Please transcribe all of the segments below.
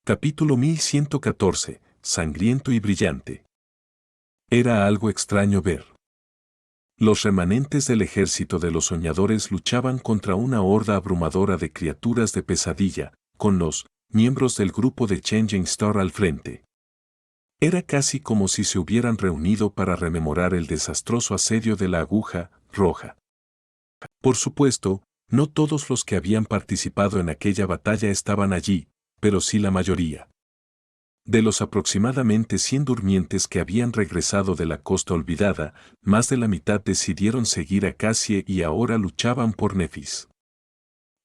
Capítulo 1114, sangriento y brillante. Era algo extraño ver. Los remanentes del ejército de los soñadores luchaban contra una horda abrumadora de criaturas de pesadilla, con los miembros del grupo de Changing Star al frente. Era casi como si se hubieran reunido para rememorar el desastroso asedio de la Aguja Roja. Por supuesto, no todos los que habían participado en aquella batalla estaban allí, pero sí la mayoría. De los aproximadamente 100 durmientes que habían regresado de la costa olvidada, más de la mitad decidieron seguir a Cassie y ahora luchaban por Nephis.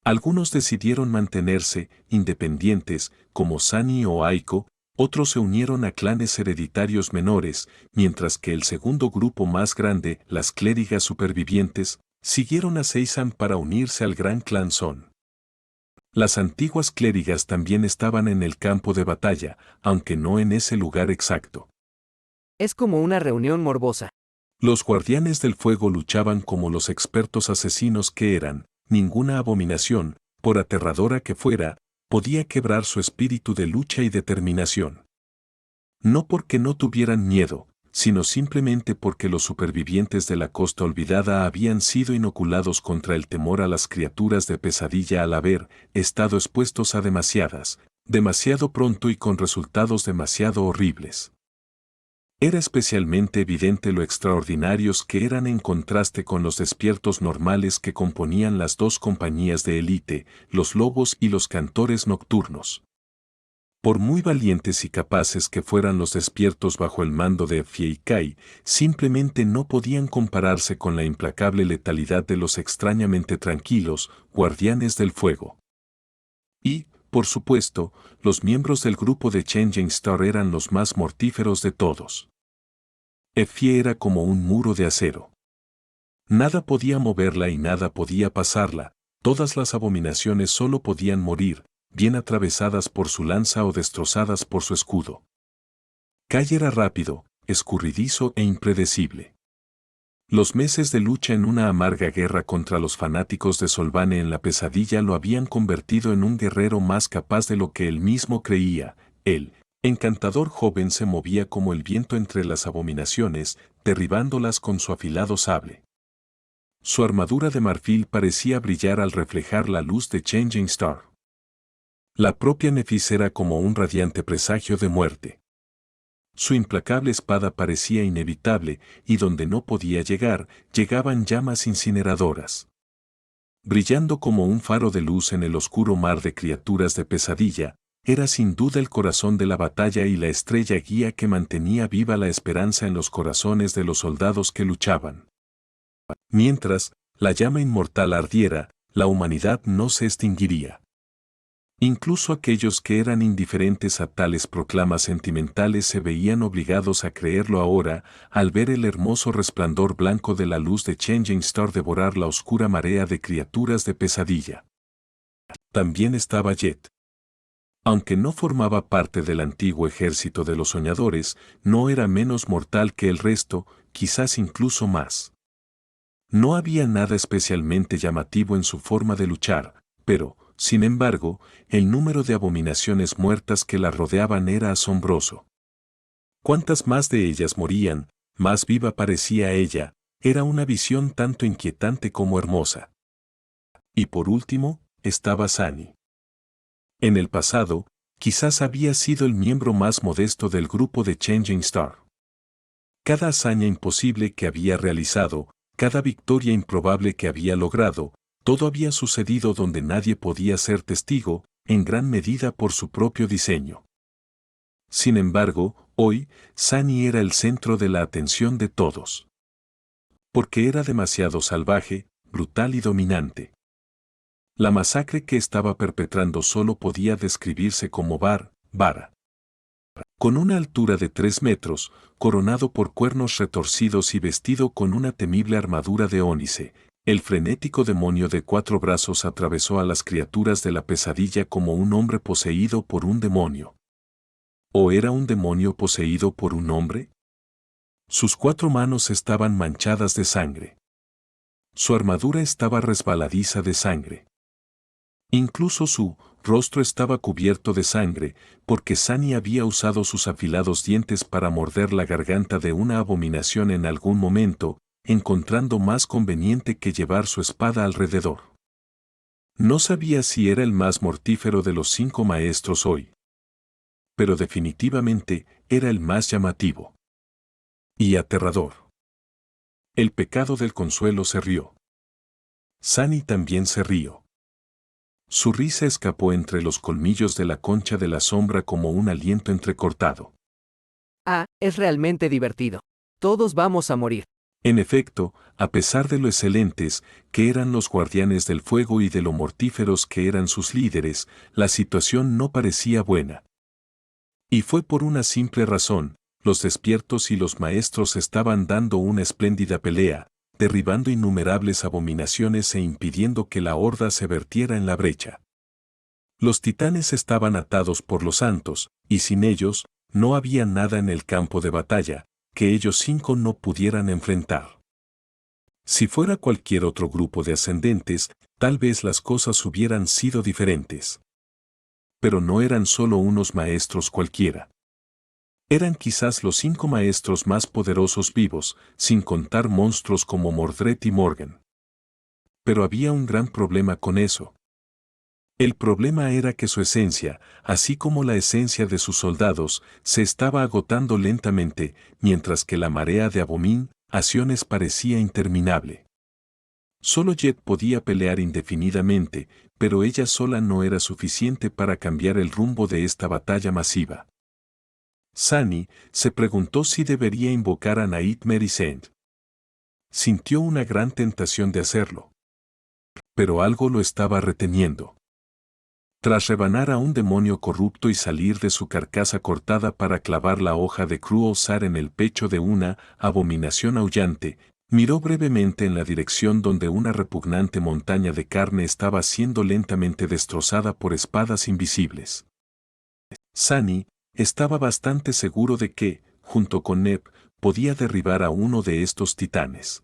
Algunos decidieron mantenerse independientes, como Sani o Aiko, otros se unieron a clanes hereditarios menores, mientras que el segundo grupo más grande, las clérigas supervivientes, siguieron a Seisan para unirse al gran clan Son. Las antiguas clérigas también estaban en el campo de batalla, aunque no en ese lugar exacto. Es como una reunión morbosa. Los guardianes del fuego luchaban como los expertos asesinos que eran. Ninguna abominación, por aterradora que fuera, podía quebrar su espíritu de lucha y determinación. No porque no tuvieran miedo, sino simplemente porque los supervivientes de la costa olvidada habían sido inoculados contra el temor a las criaturas de pesadilla al haber estado expuestos a demasiado pronto y con resultados demasiado horribles. Era especialmente evidente lo extraordinarios que eran en contraste con los despiertos normales que componían las dos compañías de élite, los lobos y los cantores nocturnos. Por muy valientes y capaces que fueran los despiertos bajo el mando de Fiekai, simplemente no podían compararse con la implacable letalidad de los extrañamente tranquilos guardianes del fuego. Y, por supuesto, los miembros del grupo de Changing Star eran los más mortíferos de todos. Effie era como un muro de acero. Nada podía moverla y nada podía pasarla, todas las abominaciones solo podían morir, bien atravesadas por su lanza o destrozadas por su escudo. Kai era rápido, escurridizo e impredecible. Los meses de lucha en una amarga guerra contra los fanáticos de Solvane en la pesadilla lo habían convertido en un guerrero más capaz de lo que él mismo creía. El encantador joven se movía como el viento entre las abominaciones, derribándolas con su afilado sable. Su armadura de marfil parecía brillar al reflejar la luz de Changing Star. La propia Nephis era como un radiante presagio de muerte. Su implacable espada parecía inevitable, y donde no podía llegar, llegaban llamas incineradoras. Brillando como un faro de luz en el oscuro mar de criaturas de pesadilla, era sin duda el corazón de la batalla y la estrella guía que mantenía viva la esperanza en los corazones de los soldados que luchaban. Mientras la llama inmortal ardiera, la humanidad no se extinguiría. Incluso aquellos que eran indiferentes a tales proclamas sentimentales se veían obligados a creerlo ahora, al ver el hermoso resplandor blanco de la luz de Changing Star devorar la oscura marea de criaturas de pesadilla. También estaba Jet. Aunque no formaba parte del antiguo ejército de los soñadores, no era menos mortal que el resto, quizás incluso más. No había nada especialmente llamativo en su forma de luchar, pero, sin embargo, el número de abominaciones muertas que la rodeaban era asombroso. Cuantas más de ellas morían, más viva parecía ella, era una visión tanto inquietante como hermosa. Y por último, estaba Sani. En el pasado, quizás había sido el miembro más modesto del grupo de Changing Star. Cada hazaña imposible que había realizado, cada victoria improbable que había logrado, todo había sucedido donde nadie podía ser testigo, en gran medida por su propio diseño. Sin embargo, hoy, Sani era el centro de la atención de todos. Porque era demasiado salvaje, brutal y dominante. La masacre que estaba perpetrando solo podía describirse como vara. Con una altura de 3 metros, coronado por cuernos retorcidos y vestido con una temible armadura de ónice, el frenético demonio de 4 brazos atravesó a las criaturas de la pesadilla como un hombre poseído por un demonio. ¿O era un demonio poseído por un hombre? Sus 4 manos estaban manchadas de sangre. Su armadura estaba resbaladiza de sangre. Incluso su rostro estaba cubierto de sangre, porque Sani había usado sus afilados dientes para morder la garganta de una abominación en algún momento, encontrando más conveniente que llevar su espada alrededor. No sabía si era el más mortífero de los 5 maestros hoy, pero definitivamente era el más llamativo y aterrador. El pecado del consuelo se rió. Sani también se rió. Su risa escapó entre los colmillos de la concha de la sombra como un aliento entrecortado. Ah, es realmente divertido. Todos vamos a morir. En efecto, a pesar de lo excelentes que eran los guardianes del fuego y de lo mortíferos que eran sus líderes, la situación no parecía buena. Y fue por una simple razón: los despiertos y los maestros estaban dando una espléndida pelea, derribando innumerables abominaciones e impidiendo que la horda se vertiera en la brecha. Los titanes estaban atados por los santos, y sin ellos, no había nada en el campo de batalla que ellos 5 no pudieran enfrentar. Si fuera cualquier otro grupo de ascendentes, tal vez las cosas hubieran sido diferentes. Pero no eran solo unos maestros cualquiera. Eran quizás los 5 maestros más poderosos vivos, sin contar monstruos como Mordred y Morgan. Pero había un gran problema con eso. El problema era que su esencia, así como la esencia de sus soldados, se estaba agotando lentamente, mientras que la marea de abominaciones parecía interminable. Solo Jet podía pelear indefinidamente, pero ella sola no era suficiente para cambiar el rumbo de esta batalla masiva. Sani se preguntó si debería invocar a Naid Merisend. Sintió una gran tentación de hacerlo. Pero algo lo estaba reteniendo. Tras rebanar a un demonio corrupto y salir de su carcasa cortada para clavar la hoja de Cruel-Sar en el pecho de una abominación aullante, miró brevemente en la dirección donde una repugnante montaña de carne estaba siendo lentamente destrozada por espadas invisibles. Sani estaba bastante seguro de que, junto con Neb, podía derribar a uno de estos titanes.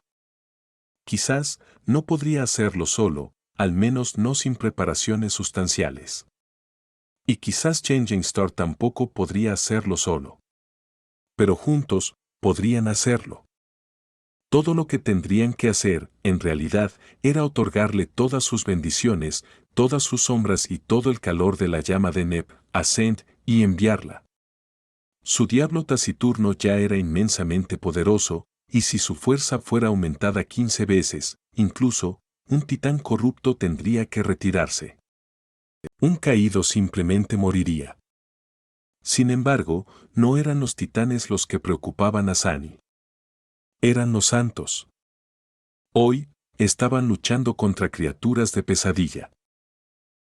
Quizás no podría hacerlo solo, al menos no sin preparaciones sustanciales. Y quizás Changing Star tampoco podría hacerlo solo. Pero juntos, podrían hacerlo. Todo lo que tendrían que hacer, en realidad, era otorgarle todas sus bendiciones, todas sus sombras y todo el calor de la llama de Neb, a Sent, y enviarla. Su diablo taciturno ya era inmensamente poderoso, y si su fuerza fuera aumentada 15 veces, incluso, un titán corrupto tendría que retirarse. Un caído simplemente moriría. Sin embargo, no eran los titanes los que preocupaban a Sani. Eran los santos. Hoy, estaban luchando contra criaturas de pesadilla.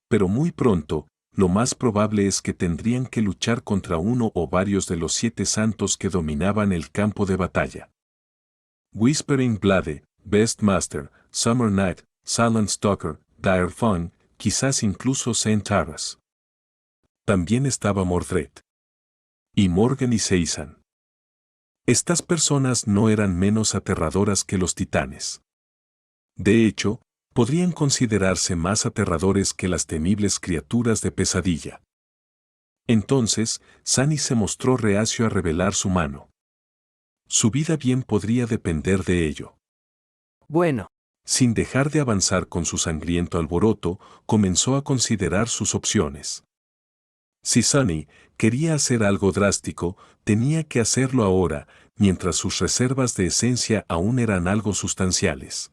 Pero muy pronto, lo más probable es que tendrían que luchar contra uno o varios de los 7 santos que dominaban el campo de batalla. Whispering Blade, Beastmaster, Summer Night, Silent Stalker, Dire Fang, quizás incluso Saint Taras. También estaba Mordred. Y Morgan y Seisan. Estas personas no eran menos aterradoras que los titanes. De hecho, podrían considerarse más aterradores que las temibles criaturas de pesadilla. Entonces, Sani se mostró reacio a revelar su mano. Su vida bien podría depender de ello. Bueno. Sin dejar de avanzar con su sangriento alboroto, comenzó a considerar sus opciones. Si Sani quería hacer algo drástico, tenía que hacerlo ahora, mientras sus reservas de esencia aún eran algo sustanciales.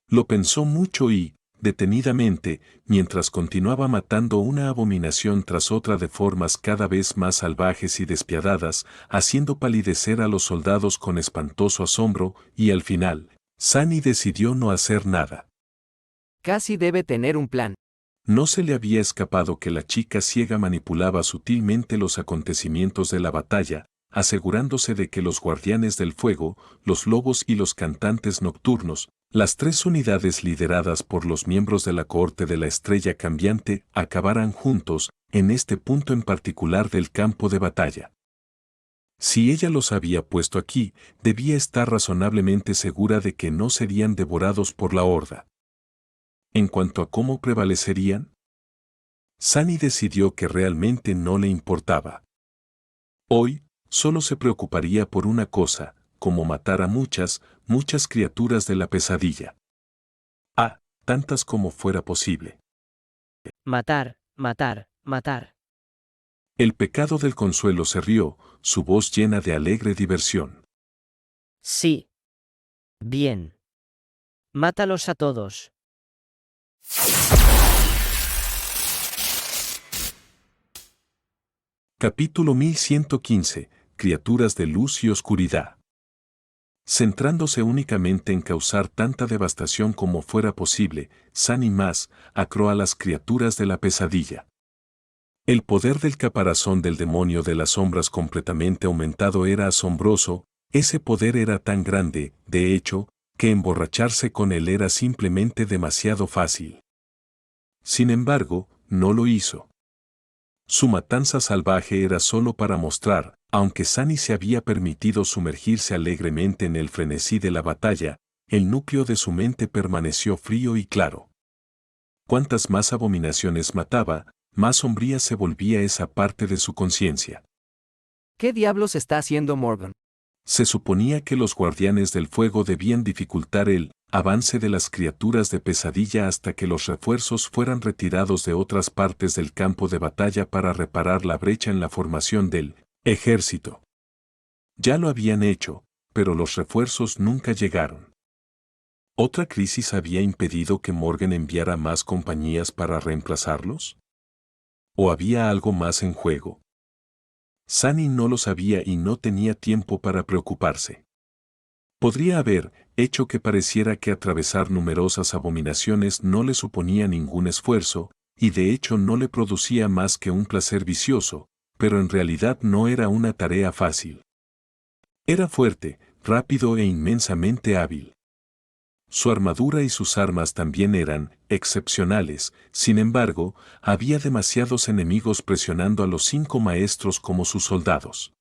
Lo pensó mucho y, detenidamente, mientras continuaba matando una abominación tras otra de formas cada vez más salvajes y despiadadas, haciendo palidecer a los soldados con espantoso asombro, y al final, Sani decidió no hacer nada. Casi debe tener un plan. No se le había escapado que la chica ciega manipulaba sutilmente los acontecimientos de la batalla, asegurándose de que los guardianes del fuego, los lobos y los cantantes nocturnos, las 3 unidades lideradas por los miembros de la cohorte de la estrella cambiante, acabaran juntos, en este punto en particular del campo de batalla. Si ella los había puesto aquí, debía estar razonablemente segura de que no serían devorados por la horda. En cuanto a cómo prevalecerían, Sunny decidió que realmente no le importaba. Hoy, solo se preocuparía por una cosa, como matar a muchas criaturas de la pesadilla. Tantas como fuera posible. Matar, matar, matar. El pecado del consuelo se rió, su voz llena de alegre diversión. Sí. Bien. Mátalos a todos. Capítulo 1115. Criaturas de luz y oscuridad. Centrándose únicamente en causar tanta devastación como fuera posible, Sunny más acró a las criaturas de la pesadilla. El poder del caparazón del demonio de las sombras completamente aumentado era asombroso, ese poder era tan grande, de hecho, que emborracharse con él era simplemente demasiado fácil. Sin embargo, no lo hizo. Su matanza salvaje era solo para mostrar, aunque Sunny se había permitido sumergirse alegremente en el frenesí de la batalla, el núcleo de su mente permaneció frío y claro. Cuantas más abominaciones mataba, más sombría se volvía esa parte de su conciencia. ¿Qué diablos está haciendo Morgan? Se suponía que los guardianes del fuego debían dificultar el avance de las criaturas de pesadilla hasta que los refuerzos fueran retirados de otras partes del campo de batalla para reparar la brecha en la formación del ejército. Ya lo habían hecho, pero los refuerzos nunca llegaron. ¿Otra crisis había impedido que Morgan enviara más compañías para reemplazarlos? ¿O había algo más en juego? Sunny no lo sabía y no tenía tiempo para preocuparse. Podría haber hecho que pareciera que atravesar numerosas abominaciones no le suponía ningún esfuerzo, y de hecho no le producía más que un placer vicioso, pero en realidad no era una tarea fácil. Era fuerte, rápido e inmensamente hábil. Su armadura y sus armas también eran excepcionales, sin embargo, había demasiados enemigos presionando a los 5 maestros como sus soldados.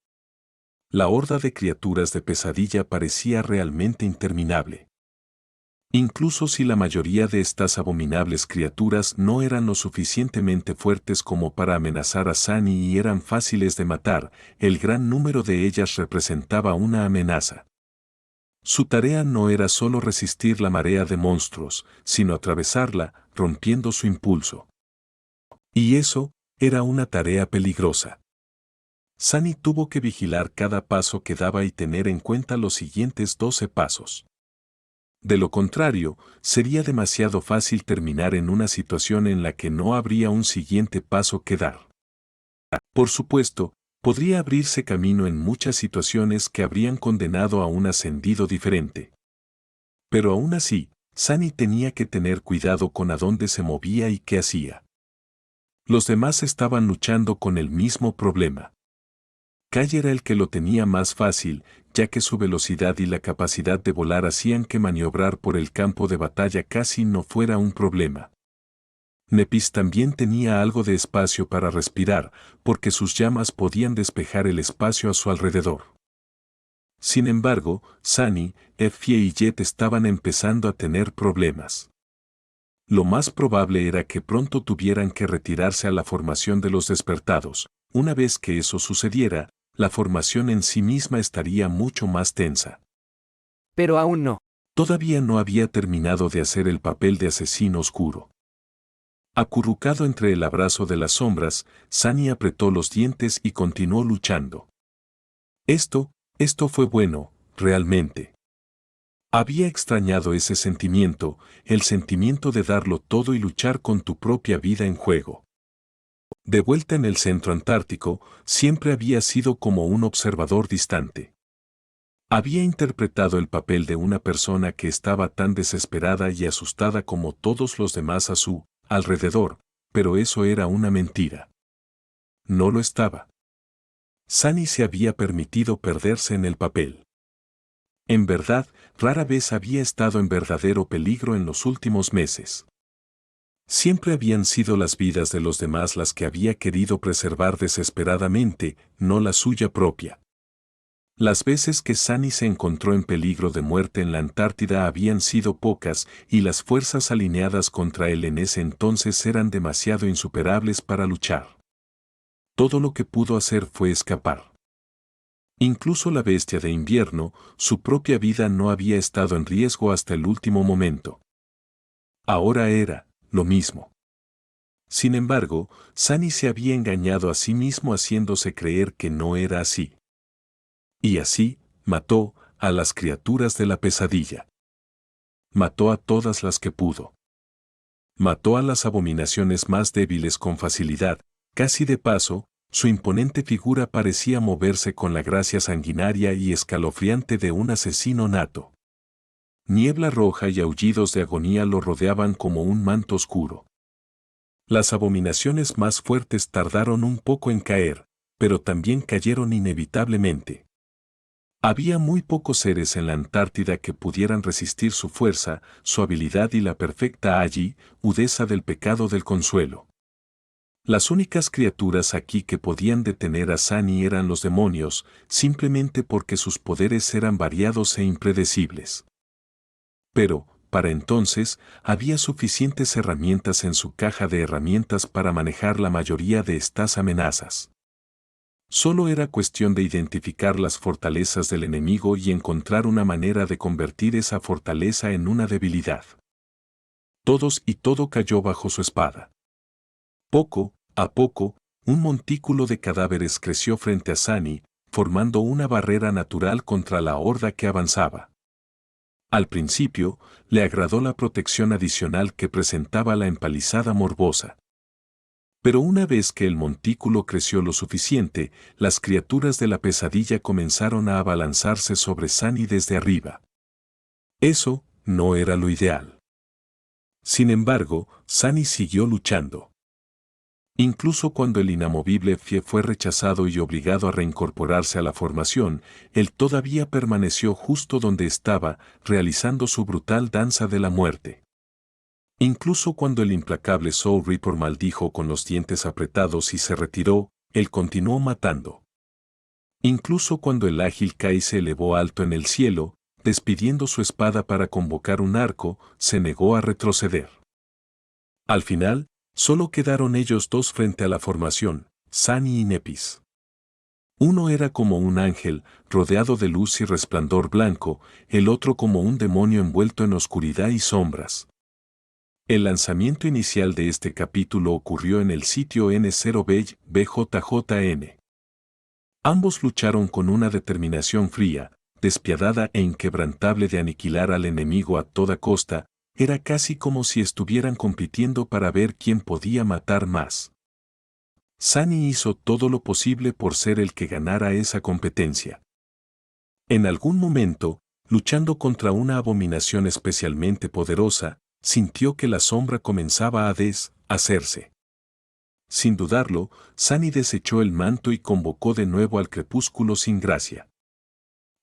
La horda de criaturas de pesadilla parecía realmente interminable. Incluso si la mayoría de estas abominables criaturas no eran lo suficientemente fuertes como para amenazar a Sunny y eran fáciles de matar, el gran número de ellas representaba una amenaza. Su tarea no era solo resistir la marea de monstruos, sino atravesarla, rompiendo su impulso. Y eso era una tarea peligrosa. Sunny tuvo que vigilar cada paso que daba y tener en cuenta los siguientes 12 pasos. De lo contrario, sería demasiado fácil terminar en una situación en la que no habría un siguiente paso que dar. Por supuesto, podría abrirse camino en muchas situaciones que habrían condenado a un ascendido diferente. Pero aún así, Sunny tenía que tener cuidado con a dónde se movía y qué hacía. Los demás estaban luchando con el mismo problema. Kai era el que lo tenía más fácil, ya que su velocidad y la capacidad de volar hacían que maniobrar por el campo de batalla casi no fuera un problema. Nepis también tenía algo de espacio para respirar, porque sus llamas podían despejar el espacio a su alrededor. Sin embargo, Sunny, Effie y Jet estaban empezando a tener problemas. Lo más probable era que pronto tuvieran que retirarse a la formación de los despertados. Una vez que eso sucediera, la formación en sí misma estaría mucho más tensa. Pero aún no. Todavía no había terminado de hacer el papel de asesino oscuro. Acurrucado entre el abrazo de las sombras, Sunny apretó los dientes y continuó luchando. Esto fue bueno, realmente. Había extrañado ese sentimiento, el sentimiento de darlo todo y luchar con tu propia vida en juego. De vuelta en el centro antártico, siempre había sido como un observador distante. Había interpretado el papel de una persona que estaba tan desesperada y asustada como todos los demás a su alrededor, pero eso era una mentira. No lo estaba. Sunny se había permitido perderse en el papel. En verdad, rara vez había estado en verdadero peligro en los últimos meses. Siempre habían sido las vidas de los demás las que había querido preservar desesperadamente, no la suya propia. Las veces que Sunny se encontró en peligro de muerte en la Antártida habían sido pocas y las fuerzas alineadas contra él en ese entonces eran demasiado insuperables para luchar. Todo lo que pudo hacer fue escapar. Incluso la bestia de invierno, su propia vida no había estado en riesgo hasta el último momento. Ahora era lo mismo. Sin embargo, Sunny se había engañado a sí mismo haciéndose creer que no era así. Y así, mató a las criaturas de la pesadilla. Mató a todas las que pudo. Mató a las abominaciones más débiles con facilidad, casi de paso, su imponente figura parecía moverse con la gracia sanguinaria y escalofriante de un asesino nato. Niebla roja y aullidos de agonía lo rodeaban como un manto oscuro. Las abominaciones más fuertes tardaron un poco en caer, pero también cayeron inevitablemente. Había muy pocos seres en la Antártida que pudieran resistir su fuerza, su habilidad y la perfecta agudeza del pecado del consuelo. Las únicas criaturas aquí que podían detener a Sunny eran los demonios, simplemente porque sus poderes eran variados e impredecibles. Pero, para entonces, había suficientes herramientas en su caja de herramientas para manejar la mayoría de estas amenazas. Solo era cuestión de identificar las fortalezas del enemigo y encontrar una manera de convertir esa fortaleza en una debilidad. Todos y todo cayó bajo su espada. Poco a poco, un montículo de cadáveres creció frente a Sunny, formando una barrera natural contra la horda que avanzaba. Al principio, le agradó la protección adicional que presentaba la empalizada morbosa. Pero una vez que el montículo creció lo suficiente, las criaturas de la pesadilla comenzaron a abalanzarse sobre Sunny desde arriba. Eso no era lo ideal. Sin embargo, Sunny siguió luchando. Incluso cuando el inamovible Fie fue rechazado y obligado a reincorporarse a la formación, él todavía permaneció justo donde estaba, realizando su brutal danza de la muerte. Incluso cuando el implacable Soul Reaper maldijo con los dientes apretados y se retiró, él continuó matando. Incluso cuando el ágil Kai se elevó alto en el cielo, despidiendo su espada para convocar un arco, se negó a retroceder. Al final, solo quedaron ellos dos frente a la formación, Sunny y Nepis. Uno era como un ángel, rodeado de luz y resplandor blanco, el otro como un demonio envuelto en oscuridad y sombras. El lanzamiento inicial de este capítulo ocurrió en el sitio N0BJJN. Ambos lucharon con una determinación fría, despiadada e inquebrantable de aniquilar al enemigo a toda costa. Era casi como si estuvieran compitiendo para ver quién podía matar más. Sunny hizo todo lo posible por ser el que ganara esa competencia. En algún momento, luchando contra una abominación especialmente poderosa, sintió que la sombra comenzaba a deshacerse. Sin dudarlo, Sunny desechó el manto y convocó de nuevo al crepúsculo sin gracia.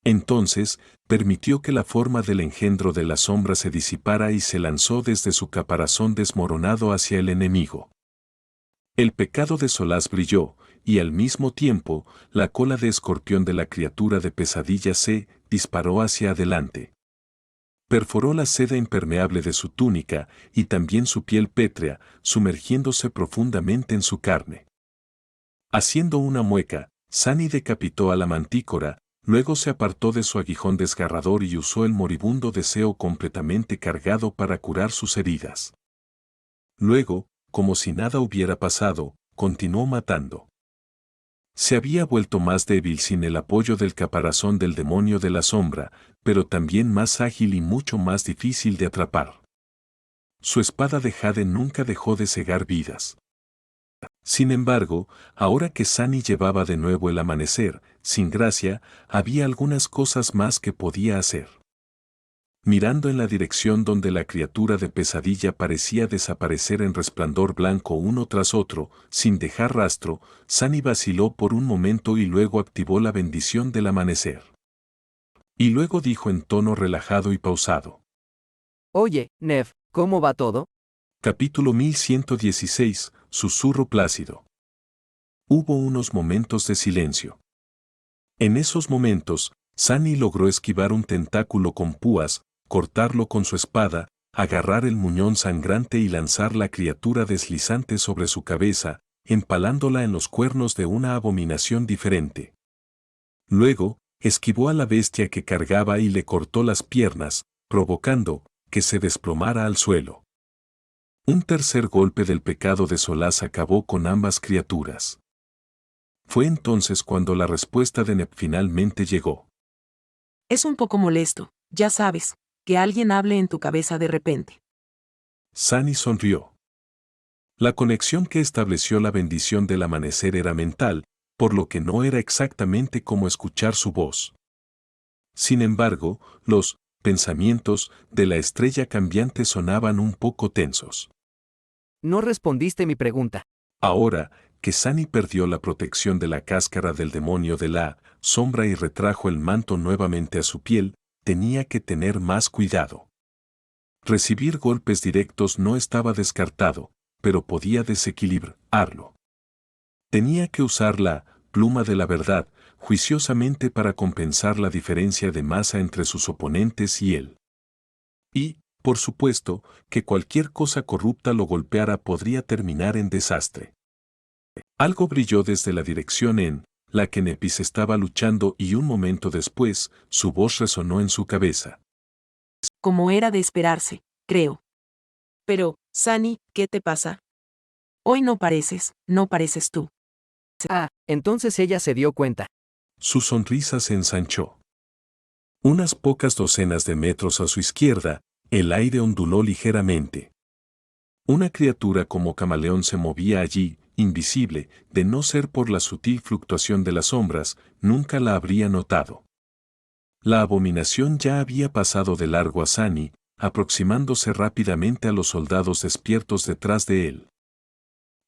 Entonces, permitió que la forma del engendro de la sombra se disipara y se lanzó desde su caparazón desmoronado hacia el enemigo. El pecado de Solaz brilló, y al mismo tiempo, la cola de escorpión de la criatura de pesadilla se disparó hacia adelante. Perforó la seda impermeable de su túnica y también su piel pétrea, sumergiéndose profundamente en su carne. Haciendo una mueca, Sunny decapitó a la mantícora, luego se apartó de su aguijón desgarrador y usó el moribundo deseo completamente cargado para curar sus heridas. Luego, como si nada hubiera pasado, continuó matando. Se había vuelto más débil sin el apoyo del caparazón del demonio de la sombra, pero también más ágil y mucho más difícil de atrapar. Su espada de jade nunca dejó de cegar vidas. Sin embargo, ahora que Sunny llevaba de nuevo el amanecer, sin gracia, había algunas cosas más que podía hacer. Mirando en la dirección donde la criatura de pesadilla parecía desaparecer en resplandor blanco uno tras otro, sin dejar rastro, Sunny vaciló por un momento y luego activó la bendición del amanecer. Y luego dijo en tono relajado y pausado. Oye, Nev, ¿cómo va todo? Capítulo 1116, Susurro plácido. Hubo unos momentos de silencio. En esos momentos, Sunny logró esquivar un tentáculo con púas, cortarlo con su espada, agarrar el muñón sangrante y lanzar la criatura deslizante sobre su cabeza, empalándola en los cuernos de una abominación diferente. Luego, esquivó a la bestia que cargaba y le cortó las piernas, provocando que se desplomara al suelo. Un tercer golpe del pecado de Solaz acabó con ambas criaturas. Fue entonces cuando la respuesta de Nep finalmente llegó. Es un poco molesto, ya sabes, que alguien hable en tu cabeza de repente. Sunny sonrió. La conexión que estableció la bendición del amanecer era mental, por lo que no era exactamente como escuchar su voz. Sin embargo, los pensamientos de la estrella cambiante sonaban un poco tensos. No respondiste mi pregunta. Ahora que Sunny perdió la protección de la cáscara del demonio de la sombra y retrajo el manto nuevamente a su piel, tenía que tener más cuidado. Recibir golpes directos no estaba descartado, pero podía desequilibrarlo. Tenía que usar la pluma de la verdad juiciosamente para compensar la diferencia de masa entre sus oponentes y él. Y, por supuesto, que cualquier cosa corrupta lo golpeara podría terminar en desastre. Algo brilló desde la dirección en la que Nepis estaba luchando y un momento después, su voz resonó en su cabeza. Como era de esperarse, creo. Pero, Sunny, ¿qué te pasa? Hoy no pareces tú. Ah, entonces ella se dio cuenta. Su sonrisa se ensanchó. Unas pocas docenas de metros a su izquierda, el aire onduló ligeramente. Una criatura como camaleón se movía allí, invisible, de no ser por la sutil fluctuación de las sombras, nunca la habría notado. La abominación ya había pasado de largo a Sunny, aproximándose rápidamente a los soldados despiertos detrás de él.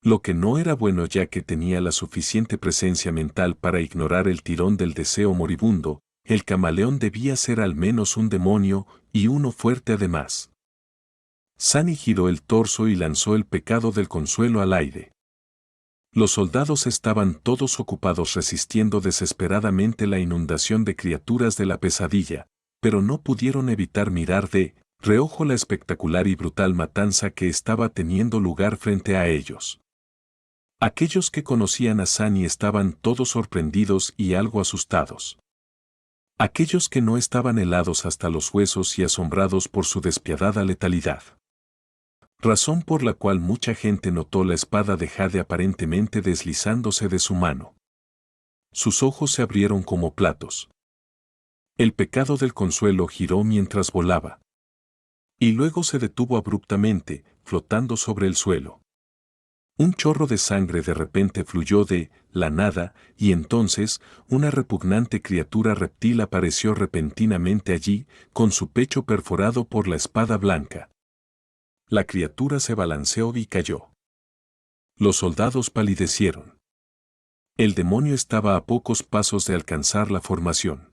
Lo que no era bueno ya que tenía la suficiente presencia mental para ignorar el tirón del deseo moribundo, el camaleón debía ser al menos un demonio, y uno fuerte además. Sunny giró el torso y lanzó el pecado del consuelo al aire. Los soldados estaban todos ocupados resistiendo desesperadamente la inundación de criaturas de la pesadilla, pero no pudieron evitar mirar de reojo la espectacular y brutal matanza que estaba teniendo lugar frente a ellos. Aquellos que conocían a Sunny estaban todos sorprendidos y algo asustados. Aquellos que no estaban helados hasta los huesos y asombrados por su despiadada letalidad. Razón por la cual mucha gente notó la espada de Jade aparentemente deslizándose de su mano. Sus ojos se abrieron como platos. El pecado del consuelo giró mientras volaba. Y luego se detuvo abruptamente, flotando sobre el suelo. Un chorro de sangre de repente fluyó de la nada, y entonces una repugnante criatura reptil apareció repentinamente allí, con su pecho perforado por la espada blanca. La criatura se balanceó y cayó. Los soldados palidecieron. El demonio estaba a pocos pasos de alcanzar la formación.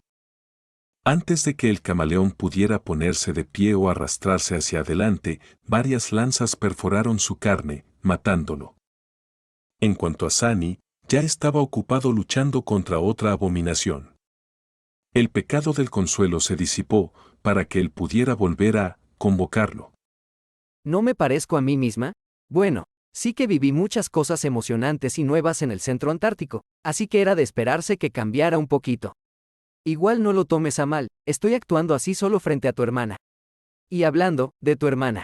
Antes de que el camaleón pudiera ponerse de pie o arrastrarse hacia adelante, varias lanzas perforaron su carne, matándolo. En cuanto a Sunny, ya estaba ocupado luchando contra otra abominación. El pecado del consuelo se disipó, para que él pudiera volver a convocarlo. ¿No me parezco a mí misma? Bueno, sí que viví muchas cosas emocionantes y nuevas en el centro antártico, así que era de esperarse que cambiara un poquito. Igual no lo tomes a mal, estoy actuando así solo frente a tu hermana. Y hablando de tu hermana.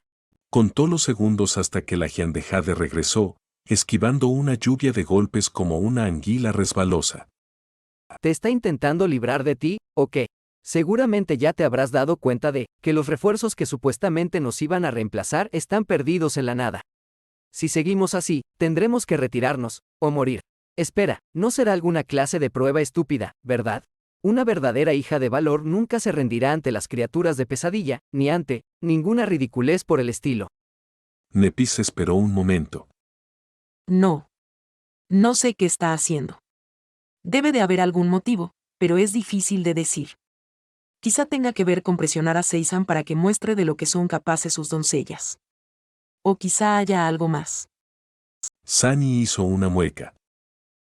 Contó los segundos hasta que la Jian de Jade regresó, esquivando una lluvia de golpes como una anguila resbalosa. ¿Te está intentando librar de ti, o qué? Seguramente ya te habrás dado cuenta de que los refuerzos que supuestamente nos iban a reemplazar están perdidos en la nada. Si seguimos así, tendremos que retirarnos, o morir. Espera, no será alguna clase de prueba estúpida, ¿verdad? Una verdadera hija de valor nunca se rendirá ante las criaturas de pesadilla, ni ante ninguna ridiculez por el estilo. Nepis esperó un momento. No. No sé qué está haciendo. Debe de haber algún motivo, pero es difícil de decir. Quizá tenga que ver con presionar a Seisan para que muestre de lo que son capaces sus doncellas. O quizá haya algo más. Sunny hizo una mueca.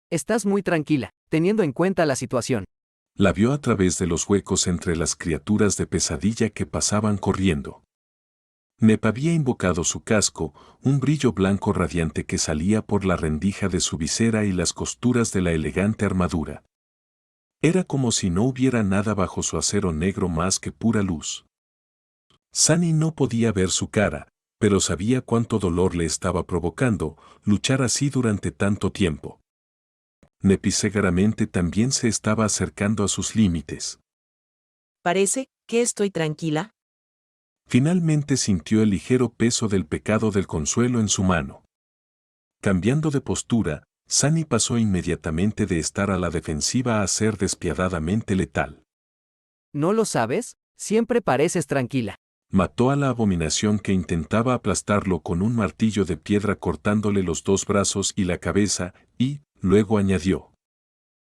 Estás muy tranquila, teniendo en cuenta la situación. La vio a través de los huecos entre las criaturas de pesadilla que pasaban corriendo. Nep había invocado su casco, un brillo blanco radiante que salía por la rendija de su visera y las costuras de la elegante armadura. Era como si no hubiera nada bajo su acero negro más que pura luz. Sunny no podía ver su cara, pero sabía cuánto dolor le estaba provocando luchar así durante tanto tiempo. Nepisegaramente también se estaba acercando a sus límites. Parece que estoy tranquila. Finalmente sintió el ligero peso del pecado del consuelo en su mano. Cambiando de postura, Sunny pasó inmediatamente de estar a la defensiva a ser despiadadamente letal. ¿No lo sabes? Siempre pareces tranquila. Mató a la abominación que intentaba aplastarlo con un martillo de piedra cortándole los 2 brazos y la cabeza, y, luego añadió.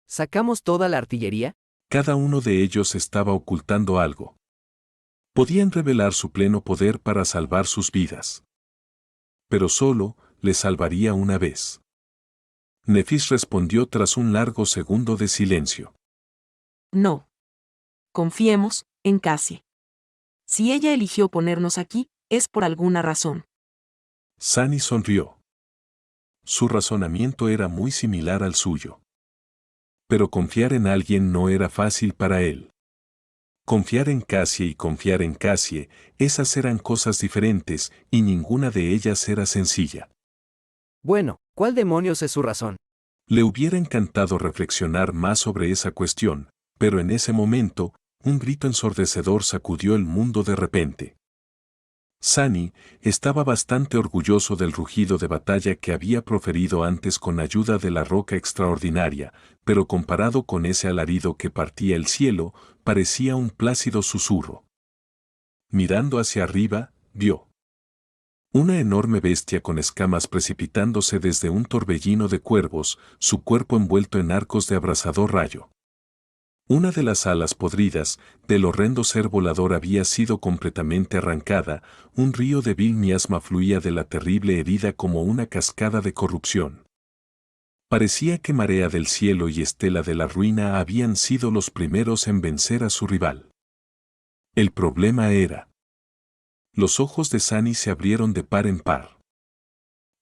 ¿Sacamos toda la artillería? Cada uno de ellos estaba ocultando algo. Podían revelar su pleno poder para salvar sus vidas. Pero solo les salvaría una vez. Nefis respondió tras un largo segundo de silencio. No. Confiemos en Cassie. Si ella eligió ponernos aquí, es por alguna razón. Sunny sonrió. Su razonamiento era muy similar al suyo. Pero confiar en alguien no era fácil para él. Confiar en Cassie y confiar en Cassie, esas eran cosas diferentes, y ninguna de ellas era sencilla. Bueno, ¿cuál demonios es su razón? Le hubiera encantado reflexionar más sobre esa cuestión, pero en ese momento, un grito ensordecedor sacudió el mundo de repente. Sunny estaba bastante orgulloso del rugido de batalla que había proferido antes con ayuda de la roca extraordinaria, pero comparado con ese alarido que partía el cielo, parecía un plácido susurro. Mirando hacia arriba, vio una enorme bestia con escamas precipitándose desde un torbellino de cuervos, su cuerpo envuelto en arcos de abrasador rayo. Una de las alas podridas del horrendo ser volador había sido completamente arrancada, un río de vil miasma fluía de la terrible herida como una cascada de corrupción. Parecía que Marea del Cielo y Estela de la Ruina habían sido los primeros en vencer a su rival. El problema era... Los ojos de Sunny se abrieron de par en par.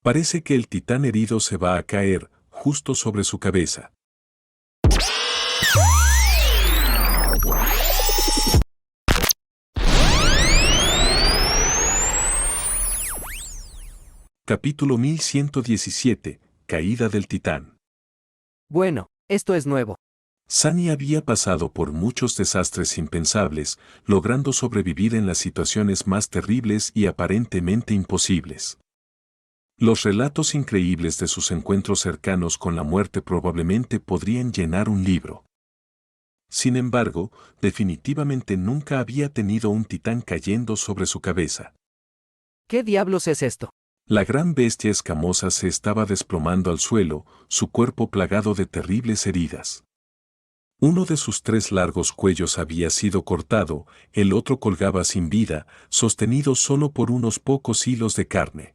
Parece que el titán herido se va a caer, justo sobre su cabeza. Capítulo 1117, Caída del Titán. Bueno, esto es nuevo. Sunny había pasado por muchos desastres impensables, logrando sobrevivir en las situaciones más terribles y aparentemente imposibles. Los relatos increíbles de sus encuentros cercanos con la muerte probablemente podrían llenar un libro. Sin embargo, definitivamente nunca había tenido un titán cayendo sobre su cabeza. ¿Qué diablos es esto? La gran bestia escamosa se estaba desplomando al suelo, su cuerpo plagado de terribles heridas. Uno de sus 3 largos cuellos había sido cortado, el otro colgaba sin vida, sostenido solo por unos pocos hilos de carne.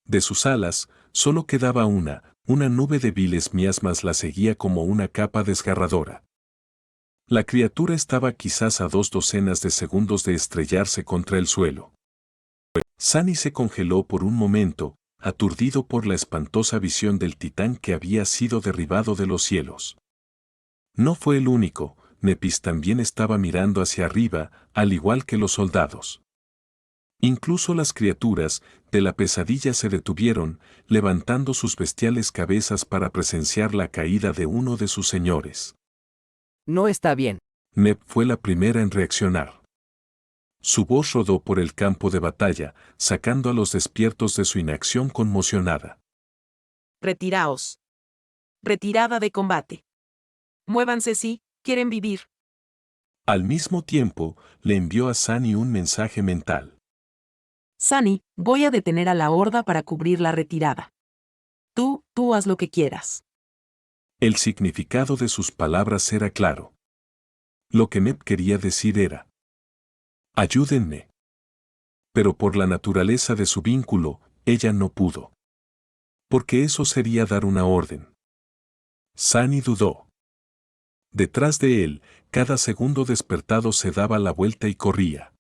De sus alas, solo quedaba una nube de viles miasmas la seguía como una capa desgarradora. La criatura estaba quizás a 2 docenas de segundos de estrellarse contra el suelo. Sunny se congeló por un momento, aturdido por la espantosa visión del titán que había sido derribado de los cielos. No fue el único, Nepis también estaba mirando hacia arriba, al igual que los soldados. Incluso las criaturas de la pesadilla se detuvieron, levantando sus bestiales cabezas para presenciar la caída de uno de sus señores. No está bien. Nep fue la primera en reaccionar. Su voz rodó por el campo de batalla, sacando a los despiertos de su inacción conmocionada. Retiraos. Retirada de combate. Muévanse si quieren vivir. Al mismo tiempo, le envió a Sunny un mensaje mental. Sunny, voy a detener a la horda para cubrir la retirada. Tú haz lo que quieras. El significado de sus palabras era claro. Lo que Nep quería decir era: ayúdenme. Pero por la naturaleza de su vínculo, ella no pudo. Porque eso sería dar una orden. Sunny dudó. Detrás de él, cada segundo despertado se daba la vuelta y corría.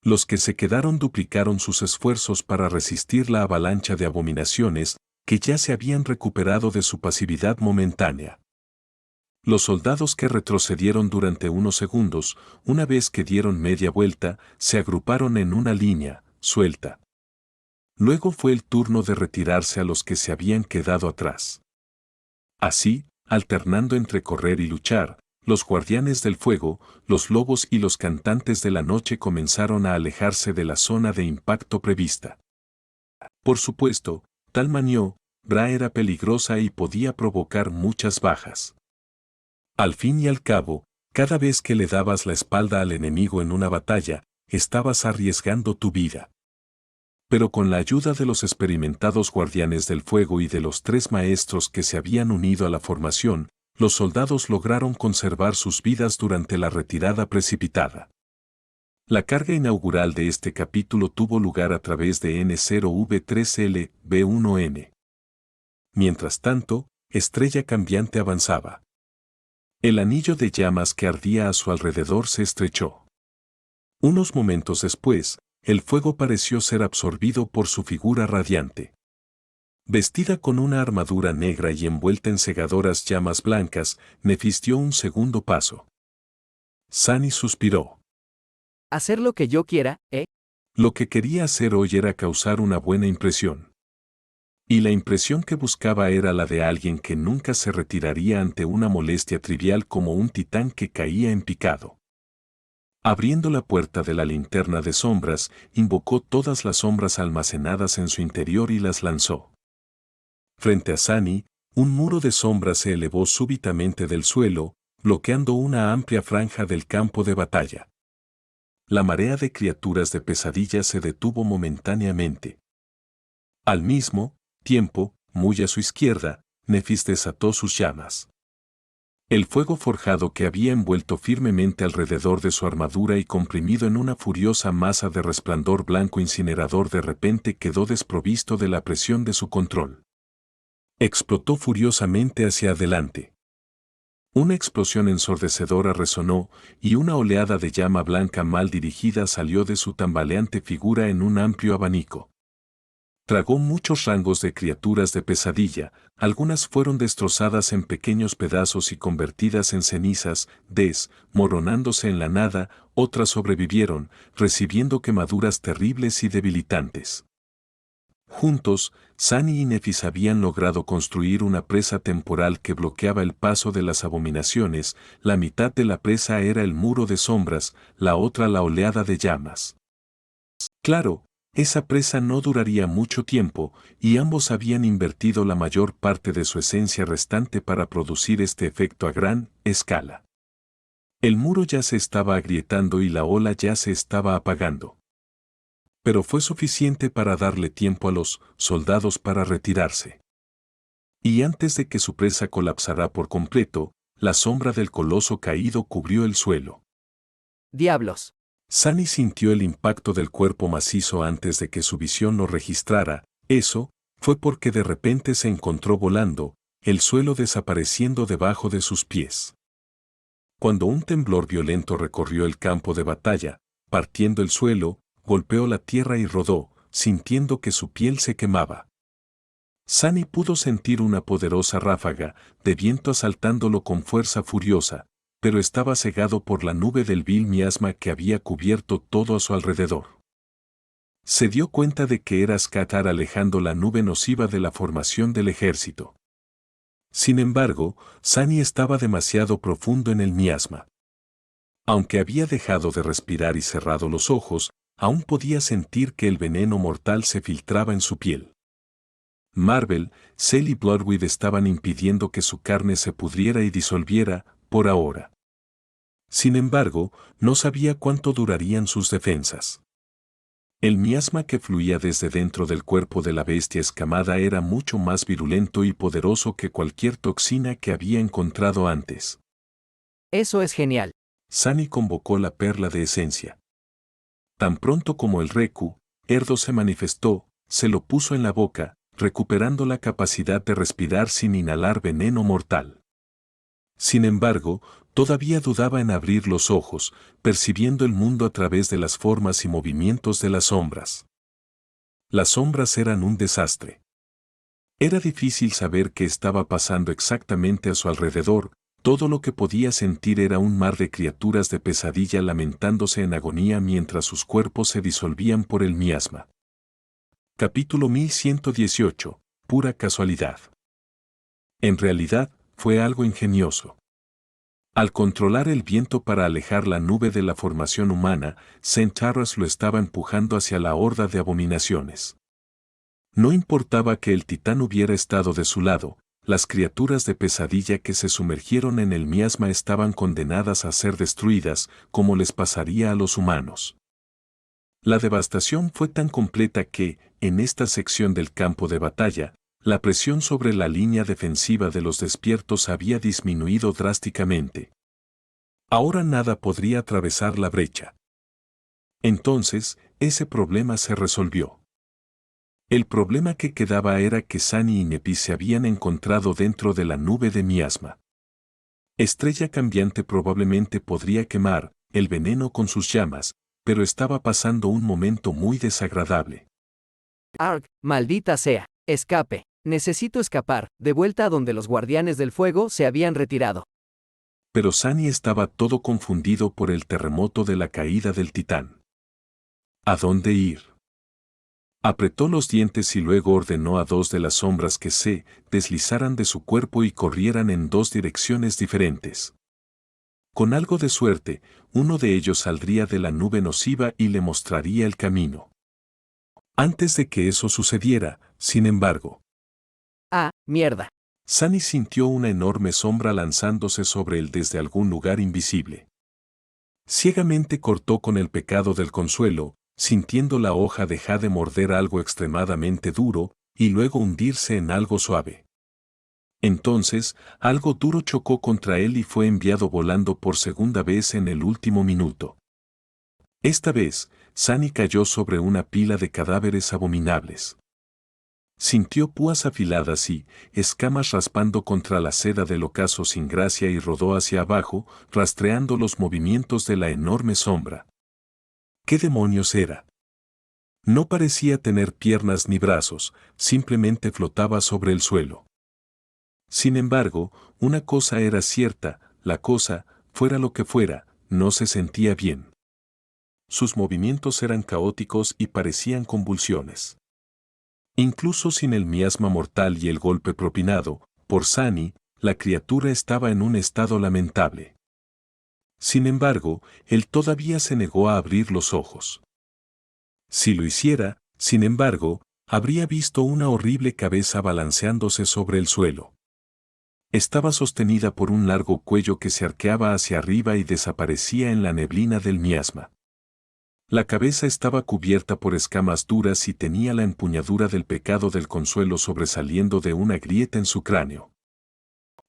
Los que se quedaron duplicaron sus esfuerzos para resistir la avalancha de abominaciones que ya se habían recuperado de su pasividad momentánea. Los soldados que retrocedieron durante unos segundos, una vez que dieron media vuelta, se agruparon en una línea, suelta. Luego fue el turno de retirarse a los que se habían quedado atrás. Así, alternando entre correr y luchar, los guardianes del fuego, los lobos y los cantantes de la noche comenzaron a alejarse de la zona de impacto prevista. Por supuesto, tal maniobra era peligrosa y podía provocar muchas bajas. Al fin y al cabo, cada vez que le dabas la espalda al enemigo en una batalla, estabas arriesgando tu vida. Pero con la ayuda de los experimentados guardianes del fuego y de los 3 maestros que se habían unido a la formación, los soldados lograron conservar sus vidas durante la retirada precipitada. La carga inaugural de este capítulo tuvo lugar a través de N0V3LB1N. Mientras tanto, Estrella Cambiante avanzaba. El anillo de llamas que ardía a su alrededor se estrechó. Unos momentos después, el fuego pareció ser absorbido por su figura radiante. Vestida con una armadura negra y envuelta en cegadoras llamas blancas, Nephis dio un segundo paso. Sunny suspiró. Hacer lo que yo quiera, ¿eh? Lo que quería hacer hoy era causar una buena impresión. Y la impresión que buscaba era la de alguien que nunca se retiraría ante una molestia trivial como un titán que caía en picado. Abriendo la puerta de la linterna de sombras, invocó todas las sombras almacenadas en su interior y las lanzó. Frente a Sunny, un muro de sombras se elevó súbitamente del suelo, bloqueando una amplia franja del campo de batalla. La marea de criaturas de pesadilla se detuvo momentáneamente. Al mismo tiempo, muy a su izquierda, Nephis desató sus llamas. El fuego forjado que había envuelto firmemente alrededor de su armadura y comprimido en una furiosa masa de resplandor blanco incinerador de repente quedó desprovisto de la presión de su control. Explotó furiosamente hacia adelante. Una explosión ensordecedora resonó, y una oleada de llama blanca mal dirigida salió de su tambaleante figura en un amplio abanico. Tragó muchos rangos de criaturas de pesadilla, algunas fueron destrozadas en pequeños pedazos y convertidas en cenizas, desmoronándose en la nada, otras sobrevivieron, recibiendo quemaduras terribles y debilitantes. Juntos, Sunny y Nephis habían logrado construir una presa temporal que bloqueaba el paso de las abominaciones, la mitad de la presa era el muro de sombras, la otra la oleada de llamas. Claro, esa presa no duraría mucho tiempo, y ambos habían invertido la mayor parte de su esencia restante para producir este efecto a gran escala. El muro ya se estaba agrietando y la ola ya se estaba apagando. Pero fue suficiente para darle tiempo a los soldados para retirarse. Y antes de que su presa colapsara por completo, la sombra del coloso caído cubrió el suelo. Diablos. Sunny sintió el impacto del cuerpo macizo antes de que su visión lo registrara. Eso fue porque de repente se encontró volando, el suelo desapareciendo debajo de sus pies. Cuando un temblor violento recorrió el campo de batalla, partiendo el suelo, golpeó la tierra y rodó, sintiendo que su piel se quemaba. Sunny pudo sentir una poderosa ráfaga de viento asaltándolo con fuerza furiosa, pero estaba cegado por la nube del vil miasma que había cubierto todo a su alrededor. Se dio cuenta de que era Skatar alejando la nube nociva de la formación del ejército. Sin embargo, Sunny estaba demasiado profundo en el miasma. Aunque había dejado de respirar y cerrado los ojos, aún podía sentir que el veneno mortal se filtraba en su piel. Marvel, Cell y Bloodweed estaban impidiendo que su carne se pudriera y disolviera, por ahora. Sin embargo, no sabía cuánto durarían sus defensas. El miasma que fluía desde dentro del cuerpo de la bestia escamada era mucho más virulento y poderoso que cualquier toxina que había encontrado antes. Eso es genial. Sunny convocó la perla de esencia. Tan pronto como el Reku, Erdo se manifestó, se lo puso en la boca, recuperando la capacidad de respirar sin inhalar veneno mortal. Sin embargo, todavía dudaba en abrir los ojos, percibiendo el mundo a través de las formas y movimientos de las sombras. Las sombras eran un desastre. Era difícil saber qué estaba pasando exactamente a su alrededor. Todo lo que podía sentir era un mar de criaturas de pesadilla lamentándose en agonía mientras sus cuerpos se disolvían por el miasma. Capítulo 1118. Pura casualidad. En realidad, fue algo ingenioso. Al controlar el viento para alejar la nube de la formación humana, Centaurus lo estaba empujando hacia la horda de abominaciones. No importaba que el titán hubiera estado de su lado, las criaturas de pesadilla que se sumergieron en el miasma estaban condenadas a ser destruidas, como les pasaría a los humanos. La devastación fue tan completa que, en esta sección del campo de batalla, la presión sobre la línea defensiva de los despiertos había disminuido drásticamente. Ahora nada podría atravesar la brecha. Entonces, ese problema se resolvió. El problema que quedaba era que Sunny y Nepis se habían encontrado dentro de la nube de miasma. Estrella Cambiante probablemente podría quemar el veneno con sus llamas, pero estaba pasando un momento muy desagradable. Arg, maldita sea, escape. Necesito escapar, de vuelta a donde los guardianes del fuego se habían retirado. Pero Sunny estaba todo confundido por el terremoto de la caída del titán. ¿A dónde ir? Apretó los dientes y luego ordenó a dos de las sombras que se deslizaran de su cuerpo y corrieran en dos direcciones diferentes. Con algo de suerte, uno de ellos saldría de la nube nociva y le mostraría el camino. Antes de que eso sucediera, sin embargo, Ah, mierda. Sunny sintió una enorme sombra lanzándose sobre él desde algún lugar invisible. Ciegamente cortó con el pecado del consuelo, sintiendo la hoja de jade morder algo extremadamente duro, y luego hundirse en algo suave. Entonces, algo duro chocó contra él y fue enviado volando por segunda vez en el último minuto. Esta vez, Sunny cayó sobre una pila de cadáveres abominables. Sintió púas afiladas y escamas raspando contra la seda del ocaso sin gracia y rodó hacia abajo, rastreando los movimientos de la enorme sombra. ¿Qué demonios era? No parecía tener piernas ni brazos, simplemente flotaba sobre el suelo. Sin embargo, una cosa era cierta, la cosa, fuera lo que fuera, no se sentía bien. Sus movimientos eran caóticos y parecían convulsiones. Incluso sin el miasma mortal y el golpe propinado, por Sunny, la criatura estaba en un estado lamentable. Sin embargo, él todavía se negó a abrir los ojos. Si lo hiciera, sin embargo, habría visto una horrible cabeza balanceándose sobre el suelo. Estaba sostenida por un largo cuello que se arqueaba hacia arriba y desaparecía en la neblina del miasma. La cabeza estaba cubierta por escamas duras y tenía la empuñadura del pecado del consuelo sobresaliendo de una grieta en su cráneo.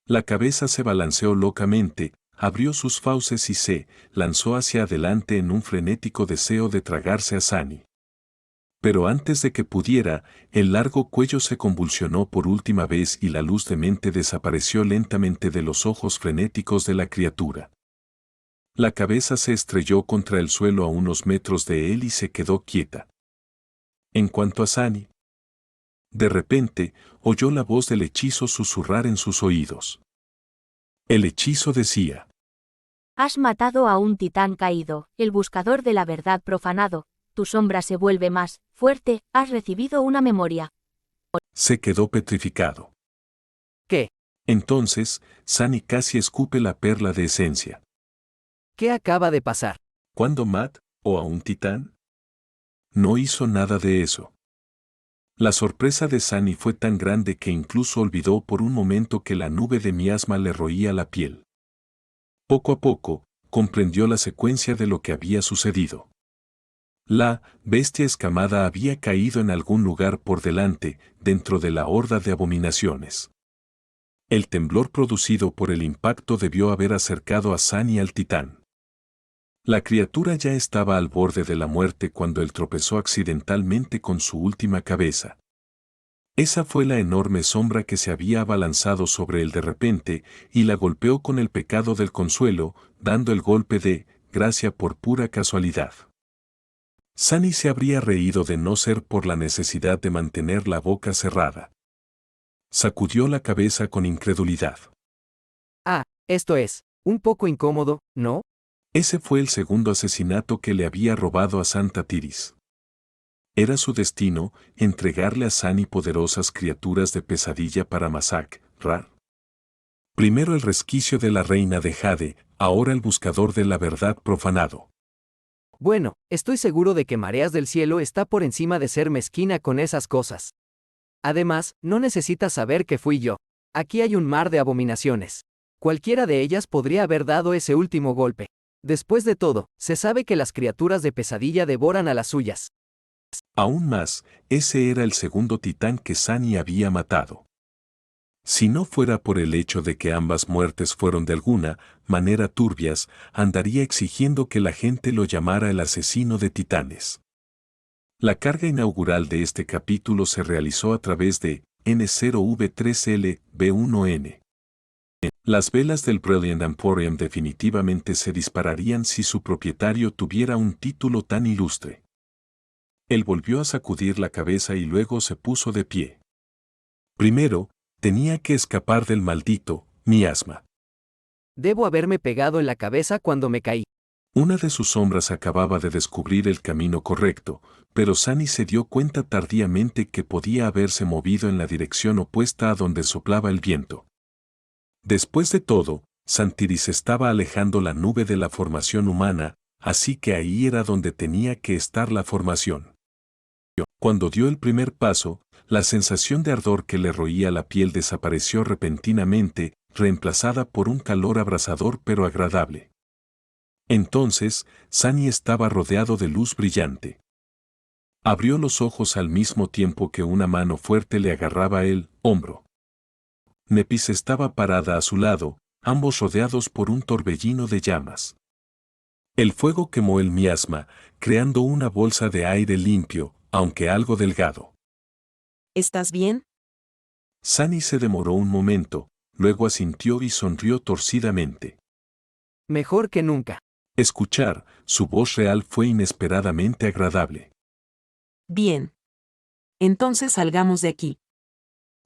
La cabeza se balanceó locamente, abrió sus fauces y se lanzó hacia adelante en un frenético deseo de tragarse a Sunny. Pero antes de que pudiera, el largo cuello se convulsionó por última vez y la luz demente desapareció lentamente de los ojos frenéticos de la criatura. La cabeza se estrelló contra el suelo a unos metros de él y se quedó quieta. En cuanto a Sunny, de repente, oyó la voz del hechizo susurrar en sus oídos. El hechizo decía: Has matado a un titán caído, el buscador de la verdad profanado, tu sombra se vuelve más fuerte, has recibido una memoria. Se quedó petrificado. ¿Qué? Entonces, Sunny casi escupe la perla de esencia. ¿Qué acaba de pasar? ¿Cuándo Matt, o a un titán? No hizo nada de eso. La sorpresa de Sunny fue tan grande que incluso olvidó por un momento que la nube de miasma le roía la piel. Poco a poco, comprendió la secuencia de lo que había sucedido. La bestia escamada había caído en algún lugar por delante, dentro de la horda de abominaciones. El temblor producido por el impacto debió haber acercado a Sunny al titán. La criatura ya estaba al borde de la muerte cuando él tropezó accidentalmente con su última cabeza. Esa fue la enorme sombra que se había abalanzado sobre él de repente y la golpeó con el pecado del consuelo, dando el golpe de gracia por pura casualidad. Sunny se habría reído de no ser por la necesidad de mantener la boca cerrada. Sacudió la cabeza con incredulidad. Esto es, un poco incómodo, ¿no? Ese fue el segundo asesinato que le había robado a Santa Tiris. Era su destino entregarle a Sunny poderosas criaturas de pesadilla para masacrar. Primero el resquicio de la reina de Jade, ahora el buscador de la verdad profanado. Bueno, estoy seguro de que Mareas del Cielo está por encima de ser mezquina con esas cosas. Además, no necesitas saber que fui yo. Aquí hay un mar de abominaciones. Cualquiera de ellas podría haber dado ese último golpe. Después de todo, se sabe que las criaturas de pesadilla devoran a las suyas. Aún más, ese era el segundo titán que Sunny había matado. Si no fuera por el hecho de que ambas muertes fueron de alguna manera turbias, andaría exigiendo que la gente lo llamara el asesino de titanes. La carga inaugural de este capítulo se realizó a través de N0V3LB1N. Las velas del Brilliant Emporium definitivamente se dispararían si su propietario tuviera un título tan ilustre. Él volvió a sacudir la cabeza y luego se puso de pie. Primero, tenía que escapar del maldito miasma. Debo haberme pegado en la cabeza cuando me caí. Una de sus sombras acababa de descubrir el camino correcto, pero Sunny se dio cuenta tardíamente que podía haberse movido en la dirección opuesta a donde soplaba el viento. Después de todo, Santiris estaba alejando la nube de la formación humana, así que ahí era donde tenía que estar la formación. Cuando dio el primer paso, la sensación de ardor que le roía la piel desapareció repentinamente, reemplazada por un calor abrasador pero agradable. Entonces, Sunny estaba rodeado de luz brillante. Abrió los ojos al mismo tiempo que una mano fuerte le agarraba el hombro. Nepis estaba parada a su lado, ambos rodeados por un torbellino de llamas. El fuego quemó el miasma, creando una bolsa de aire limpio, aunque algo delgado. ¿Estás bien? Sunny se demoró un momento, luego asintió y sonrió torcidamente. Mejor que nunca. Escuchar su voz real fue inesperadamente agradable. Bien. Entonces salgamos de aquí.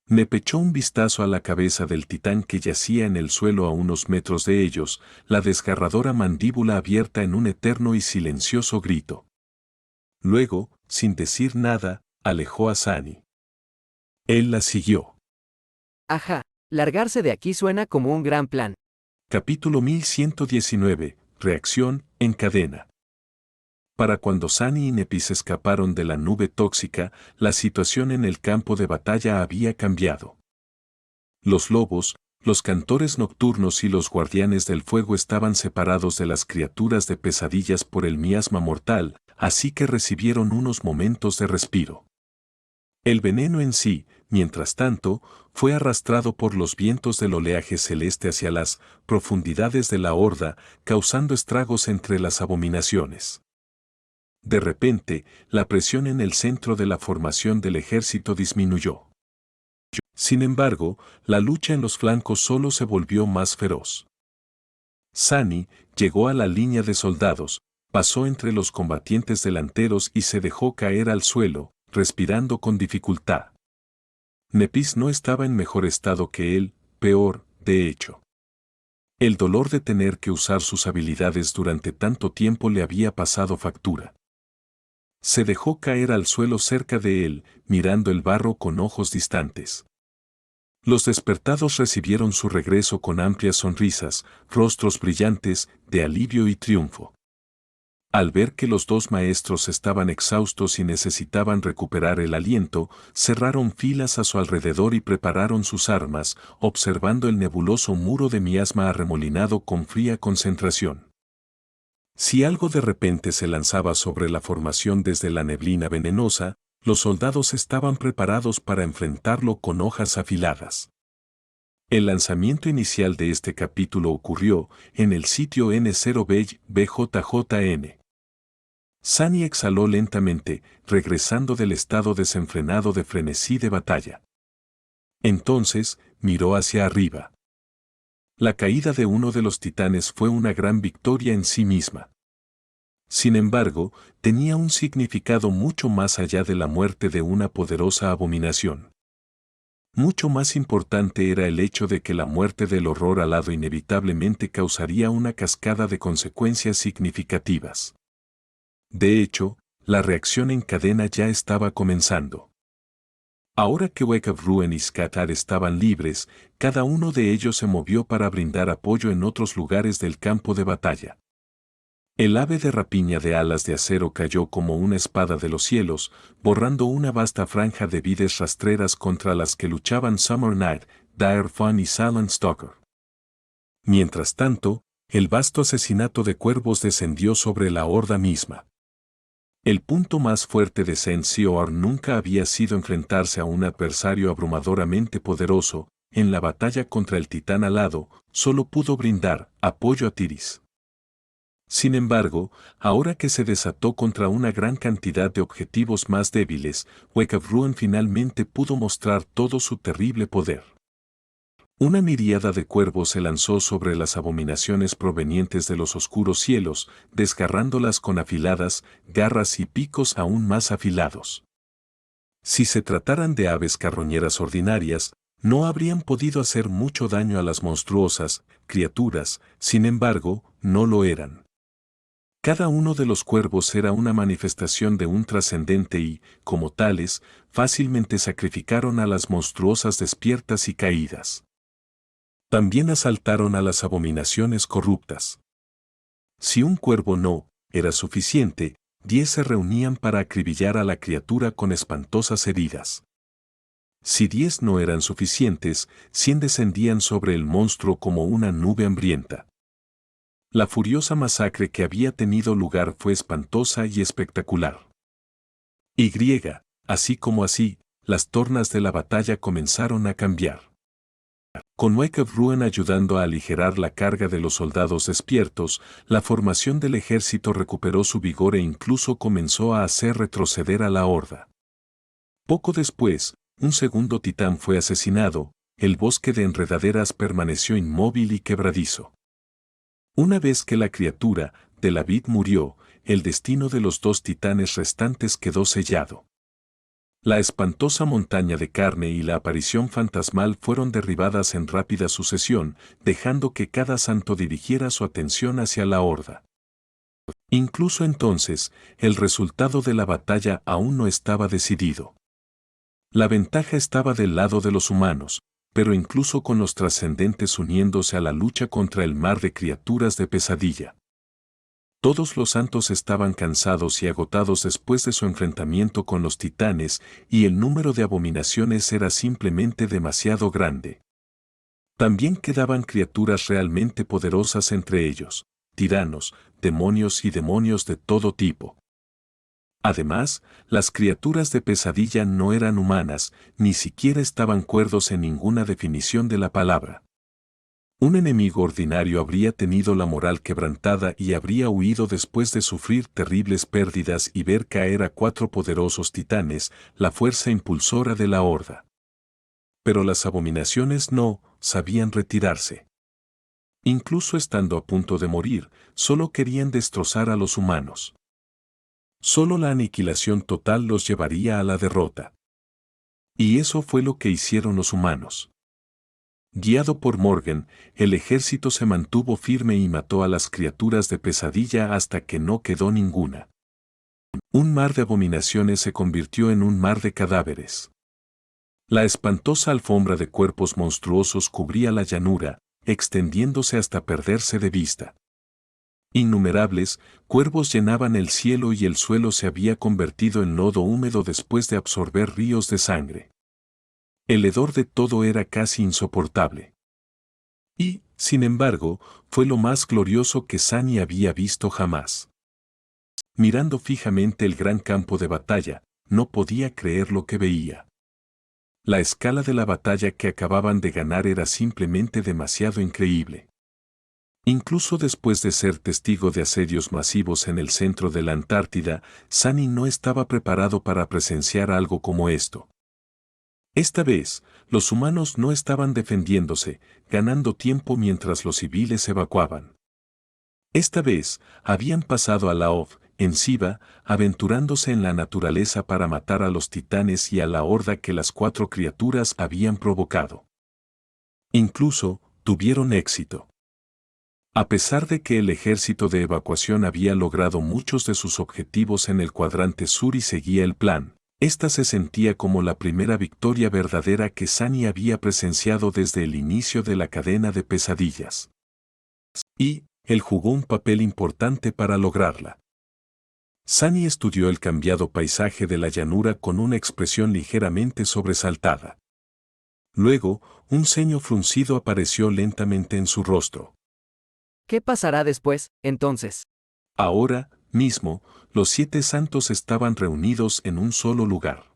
Nep echó un vistazo a la cabeza del titán que yacía en el suelo a unos metros de ellos, la desgarradora mandíbula abierta en un eterno y silencioso grito. Luego, sin decir nada, alejó a Sunny. Él la siguió. Ajá, largarse de aquí suena como un gran plan. Capítulo 1119. Reacción en cadena. Para cuando Sunny y Nepis escaparon de la nube tóxica, la situación en el campo de batalla había cambiado. Los lobos, los cantores nocturnos y los guardianes del fuego estaban separados de las criaturas de pesadillas por el miasma mortal, así que recibieron unos momentos de respiro. El veneno en sí, mientras tanto, fue arrastrado por los vientos del oleaje celeste hacia las profundidades de la horda, causando estragos entre las abominaciones. De repente, la presión en el centro de la formación del ejército disminuyó. Sin embargo, la lucha en los flancos solo se volvió más feroz. Sunny llegó a la línea de soldados, pasó entre los combatientes delanteros y se dejó caer al suelo, respirando con dificultad. Nepis no estaba en mejor estado que él, peor, de hecho. El dolor de tener que usar sus habilidades durante tanto tiempo le había pasado factura. Se dejó caer al suelo cerca de él, mirando el barro con ojos distantes. Los despertados recibieron su regreso con amplias sonrisas, rostros brillantes, de alivio y triunfo. Al ver que los dos maestros estaban exhaustos y necesitaban recuperar el aliento, cerraron filas a su alrededor y prepararon sus armas, observando el nebuloso muro de miasma arremolinado con fría concentración. Si algo de repente se lanzaba sobre la formación desde la neblina venenosa, los soldados estaban preparados para enfrentarlo con hojas afiladas. El lanzamiento inicial de este capítulo ocurrió en el sitio N0BJJN. Sunny exhaló lentamente, regresando del estado desenfrenado de frenesí de batalla. Entonces, miró hacia arriba. La caída de uno de los titanes fue una gran victoria en sí misma. Sin embargo, tenía un significado mucho más allá de la muerte de una poderosa abominación. Mucho más importante era el hecho de que la muerte del horror alado inevitablemente causaría una cascada de consecuencias significativas. De hecho, la reacción en cadena ya estaba comenzando. Ahora que Wake of Ruin y Skatar estaban libres, cada uno de ellos se movió para brindar apoyo en otros lugares del campo de batalla. El ave de rapiña de alas de acero cayó como una espada de los cielos, borrando una vasta franja de vides rastreras contra las que luchaban Summer Night, Dire Fun y Silent Stalker. Mientras tanto, el vasto asesinato de cuervos descendió sobre la horda misma. El punto más fuerte de Sen-Sior nunca había sido enfrentarse a un adversario abrumadoramente poderoso. En la batalla contra el titán alado, solo pudo brindar apoyo a Tiris. Sin embargo, ahora que se desató contra una gran cantidad de objetivos más débiles, Wake of Ruin finalmente pudo mostrar todo su terrible poder. Una miríada de cuervos se lanzó sobre las abominaciones provenientes de los oscuros cielos, desgarrándolas con afiladas garras y picos aún más afilados. Si se trataran de aves carroñeras ordinarias, no habrían podido hacer mucho daño a las monstruosas criaturas, sin embargo, no lo eran. Cada uno de los cuervos era una manifestación de un trascendente y, como tales, fácilmente sacrificaron a las monstruosas despiertas y caídas. También asaltaron a las abominaciones corruptas. Si un cuervo no era suficiente, 10 se reunían para acribillar a la criatura con espantosas heridas. Si 10 no eran suficientes, 100 descendían sobre el monstruo como una nube hambrienta. La furiosa masacre que había tenido lugar fue espantosa y espectacular. Así como así, las tornas de la batalla comenzaron a cambiar. Con Wake of Ruin ayudando a aligerar la carga de los soldados despiertos, la formación del ejército recuperó su vigor e incluso comenzó a hacer retroceder a la horda. Poco después, un segundo titán fue asesinado, el bosque de enredaderas permaneció inmóvil y quebradizo. Una vez que la criatura de la vid murió, el destino de los 2 titanes restantes quedó sellado. La espantosa montaña de carne y la aparición fantasmal fueron derribadas en rápida sucesión, dejando que cada santo dirigiera su atención hacia la horda. Incluso entonces, el resultado de la batalla aún no estaba decidido. La ventaja estaba del lado de los humanos, pero incluso con los trascendentes uniéndose a la lucha contra el mar de criaturas de pesadilla. Todos los santos estaban cansados y agotados después de su enfrentamiento con los titanes, y el número de abominaciones era simplemente demasiado grande. También quedaban criaturas realmente poderosas entre ellos, tiranos, demonios y demonios de todo tipo. Además, las criaturas de pesadilla no eran humanas, ni siquiera estaban cuerdos en ninguna definición de la palabra. Un enemigo ordinario habría tenido la moral quebrantada y habría huido después de sufrir terribles pérdidas y ver caer a 4 poderosos titanes, la fuerza impulsora de la horda. Pero las abominaciones no sabían retirarse. Incluso estando a punto de morir, solo querían destrozar a los humanos. Solo la aniquilación total los llevaría a la derrota. Y eso fue lo que hicieron los humanos. Guiado por Morgan, el ejército se mantuvo firme y mató a las criaturas de pesadilla hasta que no quedó ninguna. Un mar de abominaciones se convirtió en un mar de cadáveres. La espantosa alfombra de cuerpos monstruosos cubría la llanura, extendiéndose hasta perderse de vista. Innumerables cuervos llenaban el cielo y el suelo se había convertido en lodo húmedo después de absorber ríos de sangre. El hedor de todo era casi insoportable. Y, sin embargo, fue lo más glorioso que Sunny había visto jamás. Mirando fijamente el gran campo de batalla, no podía creer lo que veía. La escala de la batalla que acababan de ganar era simplemente demasiado increíble. Incluso después de ser testigo de asedios masivos en el centro de la Antártida, Sunny no estaba preparado para presenciar algo como esto. Esta vez, los humanos no estaban defendiéndose, ganando tiempo mientras los civiles evacuaban. Esta vez, habían pasado a la ofensiva, aventurándose en la naturaleza para matar a los titanes y a la horda que las 4 criaturas habían provocado. Incluso, tuvieron éxito. A pesar de que el ejército de evacuación había logrado muchos de sus objetivos en el cuadrante sur y seguía el plan, esta se sentía como la primera victoria verdadera que Sunny había presenciado desde el inicio de la cadena de pesadillas. Y, él jugó un papel importante para lograrla. Sunny estudió el cambiado paisaje de la llanura con una expresión ligeramente sobresaltada. Luego, un ceño fruncido apareció lentamente en su rostro. ¿Qué pasará después, entonces? Ahora mismo, los 7 santos estaban reunidos en un solo lugar.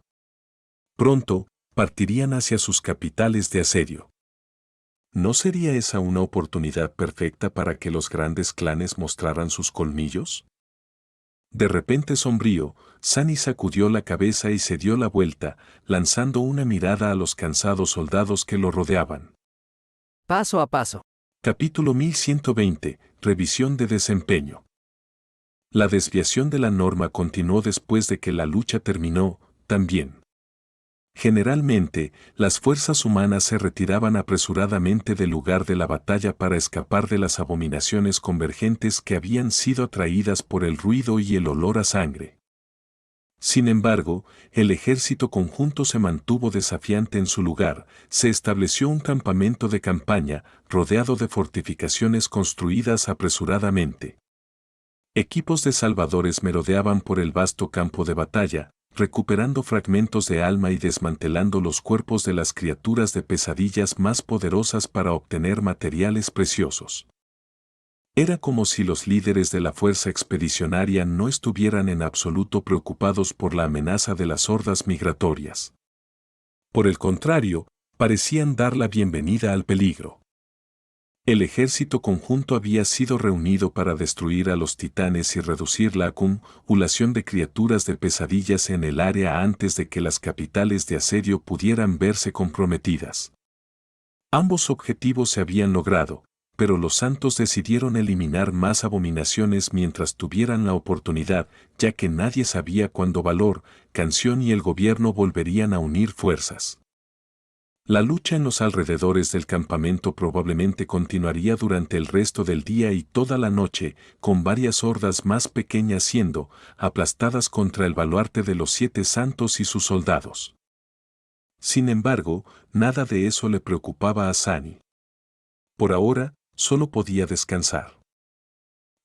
Pronto, partirían hacia sus capitales de asedio. ¿No sería esa una oportunidad perfecta para que los grandes clanes mostraran sus colmillos? De repente sombrío, Sunny sacudió la cabeza y se dio la vuelta, lanzando una mirada a los cansados soldados que lo rodeaban. Paso a paso. Capítulo 1120. Revisión de desempeño. La desviación de la norma continuó después de que la lucha terminó, también. Generalmente, las fuerzas humanas se retiraban apresuradamente del lugar de la batalla para escapar de las abominaciones convergentes que habían sido atraídas por el ruido y el olor a sangre. Sin embargo, el ejército conjunto se mantuvo desafiante en su lugar, se estableció un campamento de campaña, rodeado de fortificaciones construidas apresuradamente. Equipos de salvadores merodeaban por el vasto campo de batalla, recuperando fragmentos de alma y desmantelando los cuerpos de las criaturas de pesadillas más poderosas para obtener materiales preciosos. Era como si los líderes de la fuerza expedicionaria no estuvieran en absoluto preocupados por la amenaza de las hordas migratorias. Por el contrario, parecían dar la bienvenida al peligro. El ejército conjunto había sido reunido para destruir a los titanes y reducir la acumulación de criaturas de pesadillas en el área antes de que las capitales de asedio pudieran verse comprometidas. Ambos objetivos se habían logrado, pero los santos decidieron eliminar más abominaciones mientras tuvieran la oportunidad, ya que nadie sabía cuándo Valor, Canción y el gobierno volverían a unir fuerzas. La lucha en los alrededores del campamento probablemente continuaría durante el resto del día y toda la noche, con varias hordas más pequeñas siendo aplastadas contra el baluarte de los 7 santos y sus soldados. Sin embargo, nada de eso le preocupaba a Sunny. Por ahora, solo podía descansar.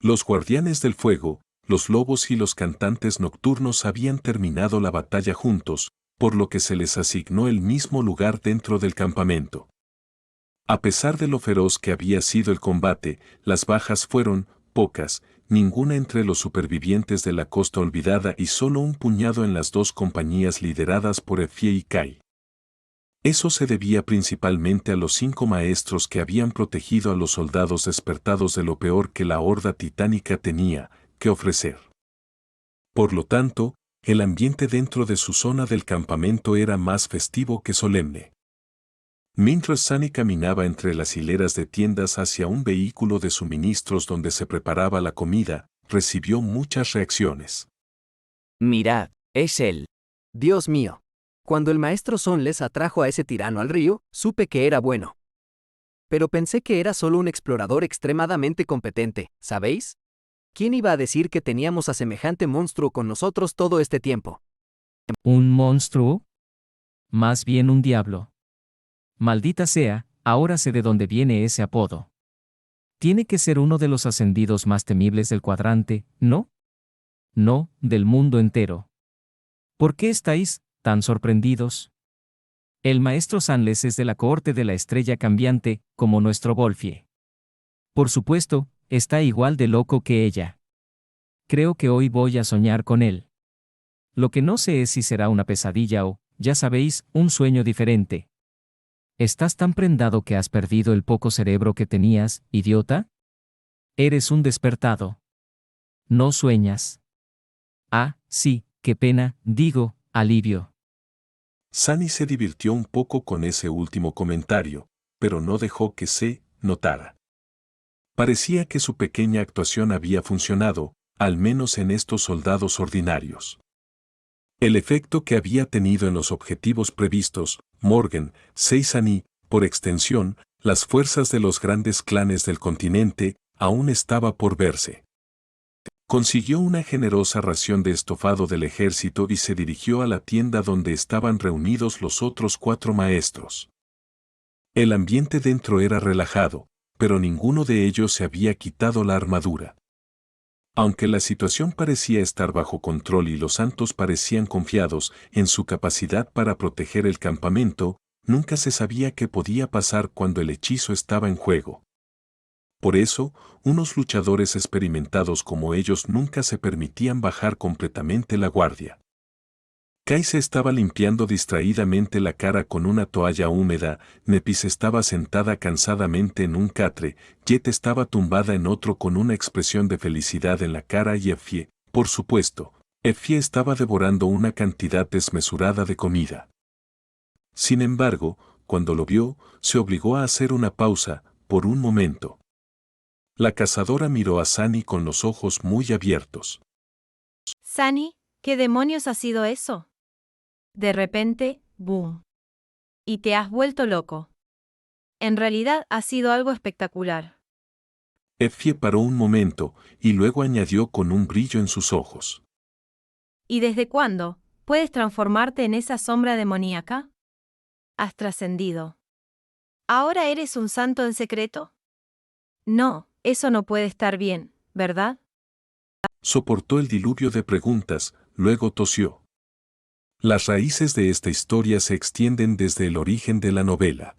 Los guardianes del fuego, los lobos y los cantantes nocturnos habían terminado la batalla juntos, por lo que se les asignó el mismo lugar dentro del campamento. A pesar de lo feroz que había sido el combate, las bajas fueron pocas, ninguna entre los supervivientes de la Costa Olvidada y solo un puñado en las 2 compañías lideradas por Effie y Kai. Eso se debía principalmente a los 5 maestros que habían protegido a los soldados despertados de lo peor que la horda titánica tenía que ofrecer. Por lo tanto, el ambiente dentro de su zona del campamento era más festivo que solemne. Mientras Sunny caminaba entre las hileras de tiendas hacia un vehículo de suministros donde se preparaba la comida, recibió muchas reacciones. Mirad, es él. Dios mío. Cuando el maestro Sonles atrajo a ese tirano al río, supe que era bueno. Pero pensé que era solo un explorador extremadamente competente, ¿sabéis? ¿Quién iba a decir que teníamos a semejante monstruo con nosotros todo este tiempo? ¿Un monstruo? Más bien un diablo. Maldita sea, ahora sé de dónde viene ese apodo. Tiene que ser uno de los ascendidos más temibles del cuadrante, ¿no? No, del mundo entero. ¿Por qué estáis tan sorprendidos? El maestro Sanles es de la cohorte de la estrella cambiante, como nuestro Wolfie. Por supuesto, está igual de loco que ella. Creo que hoy voy a soñar con él. Lo que no sé es si será una pesadilla o, ya sabéis, un sueño diferente. ¿Estás tan prendado que has perdido el poco cerebro que tenías, idiota? Eres un despertado. No sueñas. Ah, sí, qué pena, digo, alivio. Sunny se divirtió un poco con ese último comentario, pero no dejó que se notara. Parecía que su pequeña actuación había funcionado, al menos en estos soldados ordinarios. El efecto que había tenido en los objetivos previstos, Morgan, Seisan y, por extensión, las fuerzas de los grandes clanes del continente, aún estaba por verse. Consiguió una generosa ración de estofado del ejército y se dirigió a la tienda donde estaban reunidos los otros 4 maestros. El ambiente dentro era relajado, pero ninguno de ellos se había quitado la armadura. Aunque la situación parecía estar bajo control y los santos parecían confiados en su capacidad para proteger el campamento, nunca se sabía qué podía pasar cuando el hechizo estaba en juego. Por eso, unos luchadores experimentados como ellos nunca se permitían bajar completamente la guardia. Kai se estaba limpiando distraídamente la cara con una toalla húmeda, Nepis estaba sentada cansadamente en un catre, Jet estaba tumbada en otro con una expresión de felicidad en la cara y Effie, por supuesto, Effie estaba devorando una cantidad desmesurada de comida. Sin embargo, cuando lo vio, se obligó a hacer una pausa, por un momento. La cazadora miró a Sunny con los ojos muy abiertos. Sunny, ¿qué demonios ha sido eso? De repente, ¡boom! Y te has vuelto loco. En realidad ha sido algo espectacular. Effie paró un momento, y luego añadió con un brillo en sus ojos. ¿Y desde cuándo puedes transformarte en esa sombra demoníaca? Has trascendido. ¿Ahora eres un santo en secreto? No, eso no puede estar bien, ¿verdad? Soportó el diluvio de preguntas, luego tosió. Las raíces de esta historia se extienden desde el origen de la novela.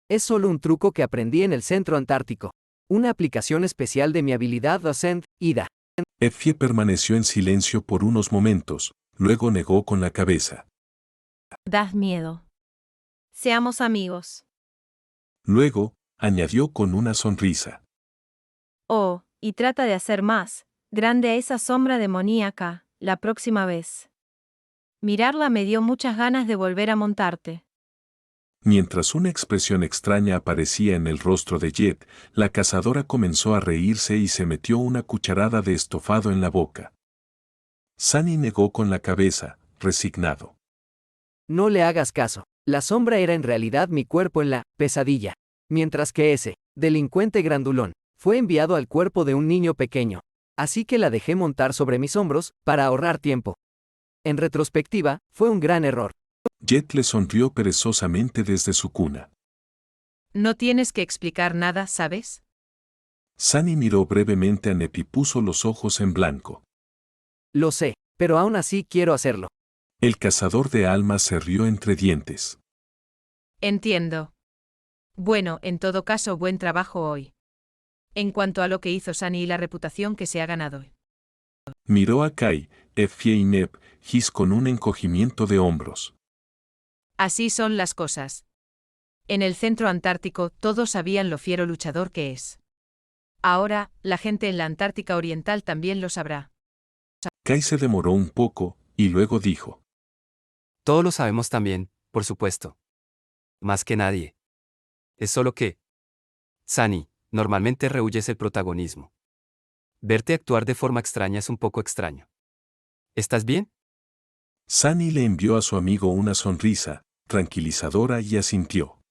Es solo un truco que aprendí en el Centro Antártico. Una aplicación especial de mi habilidad Ascend, Ida. Effie permaneció en silencio por unos momentos, luego negó con la cabeza. Das miedo. Seamos amigos. Luego, añadió con una sonrisa. Oh, y trata de hacer más grande a esa sombra demoníaca la próxima vez. Mirarla me dio muchas ganas de volver a montarte. Mientras una expresión extraña aparecía en el rostro de Jet, la cazadora comenzó a reírse y se metió una cucharada de estofado en la boca. Sunny negó con la cabeza, resignado. No le hagas caso. La sombra era en realidad mi cuerpo en la pesadilla. Mientras que ese delincuente grandulón fue enviado al cuerpo de un niño pequeño. Así que la dejé montar sobre mis hombros para ahorrar tiempo. En retrospectiva, fue un gran error. Jet le sonrió perezosamente desde su cuna. No tienes que explicar nada, ¿sabes? Sunny miró brevemente a Nep y puso los ojos en blanco. Lo sé, pero aún así quiero hacerlo. El cazador de almas se rió entre dientes. Entiendo. Bueno, en todo caso, buen trabajo hoy. En cuanto a lo que hizo Sunny y la reputación que se ha ganado. Miró a Kai, Effie y Nep, Gis con un encogimiento de hombros. Así son las cosas. En el centro antártico todos sabían lo fiero luchador que es. Ahora, la gente en la Antártica Oriental también lo sabrá. Kai se demoró un poco, y luego dijo. Todos lo sabemos también, por supuesto. Más que nadie. Es solo que... Sunny, normalmente rehuyes el protagonismo. Verte actuar de forma extraña es un poco extraño. ¿Estás bien? Sunny le envió a su amigo una sonrisa, tranquilizadora y asintió.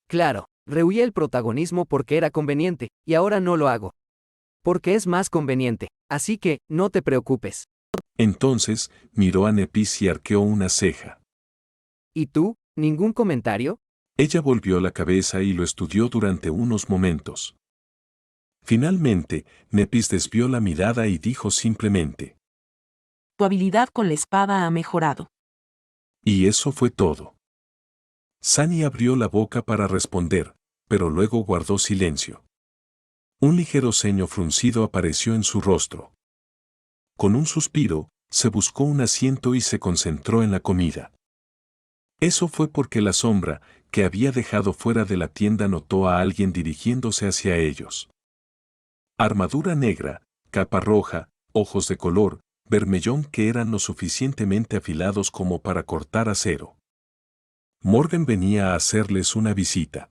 Claro, rehuí el protagonismo porque era conveniente, y ahora no lo hago. Porque es más conveniente, así que, no te preocupes. Entonces, miró a Nepis y arqueó una ceja. ¿Y tú? ¿Ningún comentario? Ella volvió la cabeza y lo estudió durante unos momentos. Finalmente, Nepis desvió la mirada y dijo simplemente. Tu habilidad con la espada ha mejorado. Y eso fue todo. Sunny abrió la boca para responder, pero luego guardó silencio. Un ligero ceño fruncido apareció en su rostro. Con un suspiro, se buscó un asiento y se concentró en la comida. Eso fue porque la sombra, que había dejado fuera de la tienda, notó a alguien dirigiéndose hacia ellos. Armadura negra, capa roja, ojos de color vermellón que eran lo suficientemente afilados como para cortar acero. Morgan venía a hacerles una visita.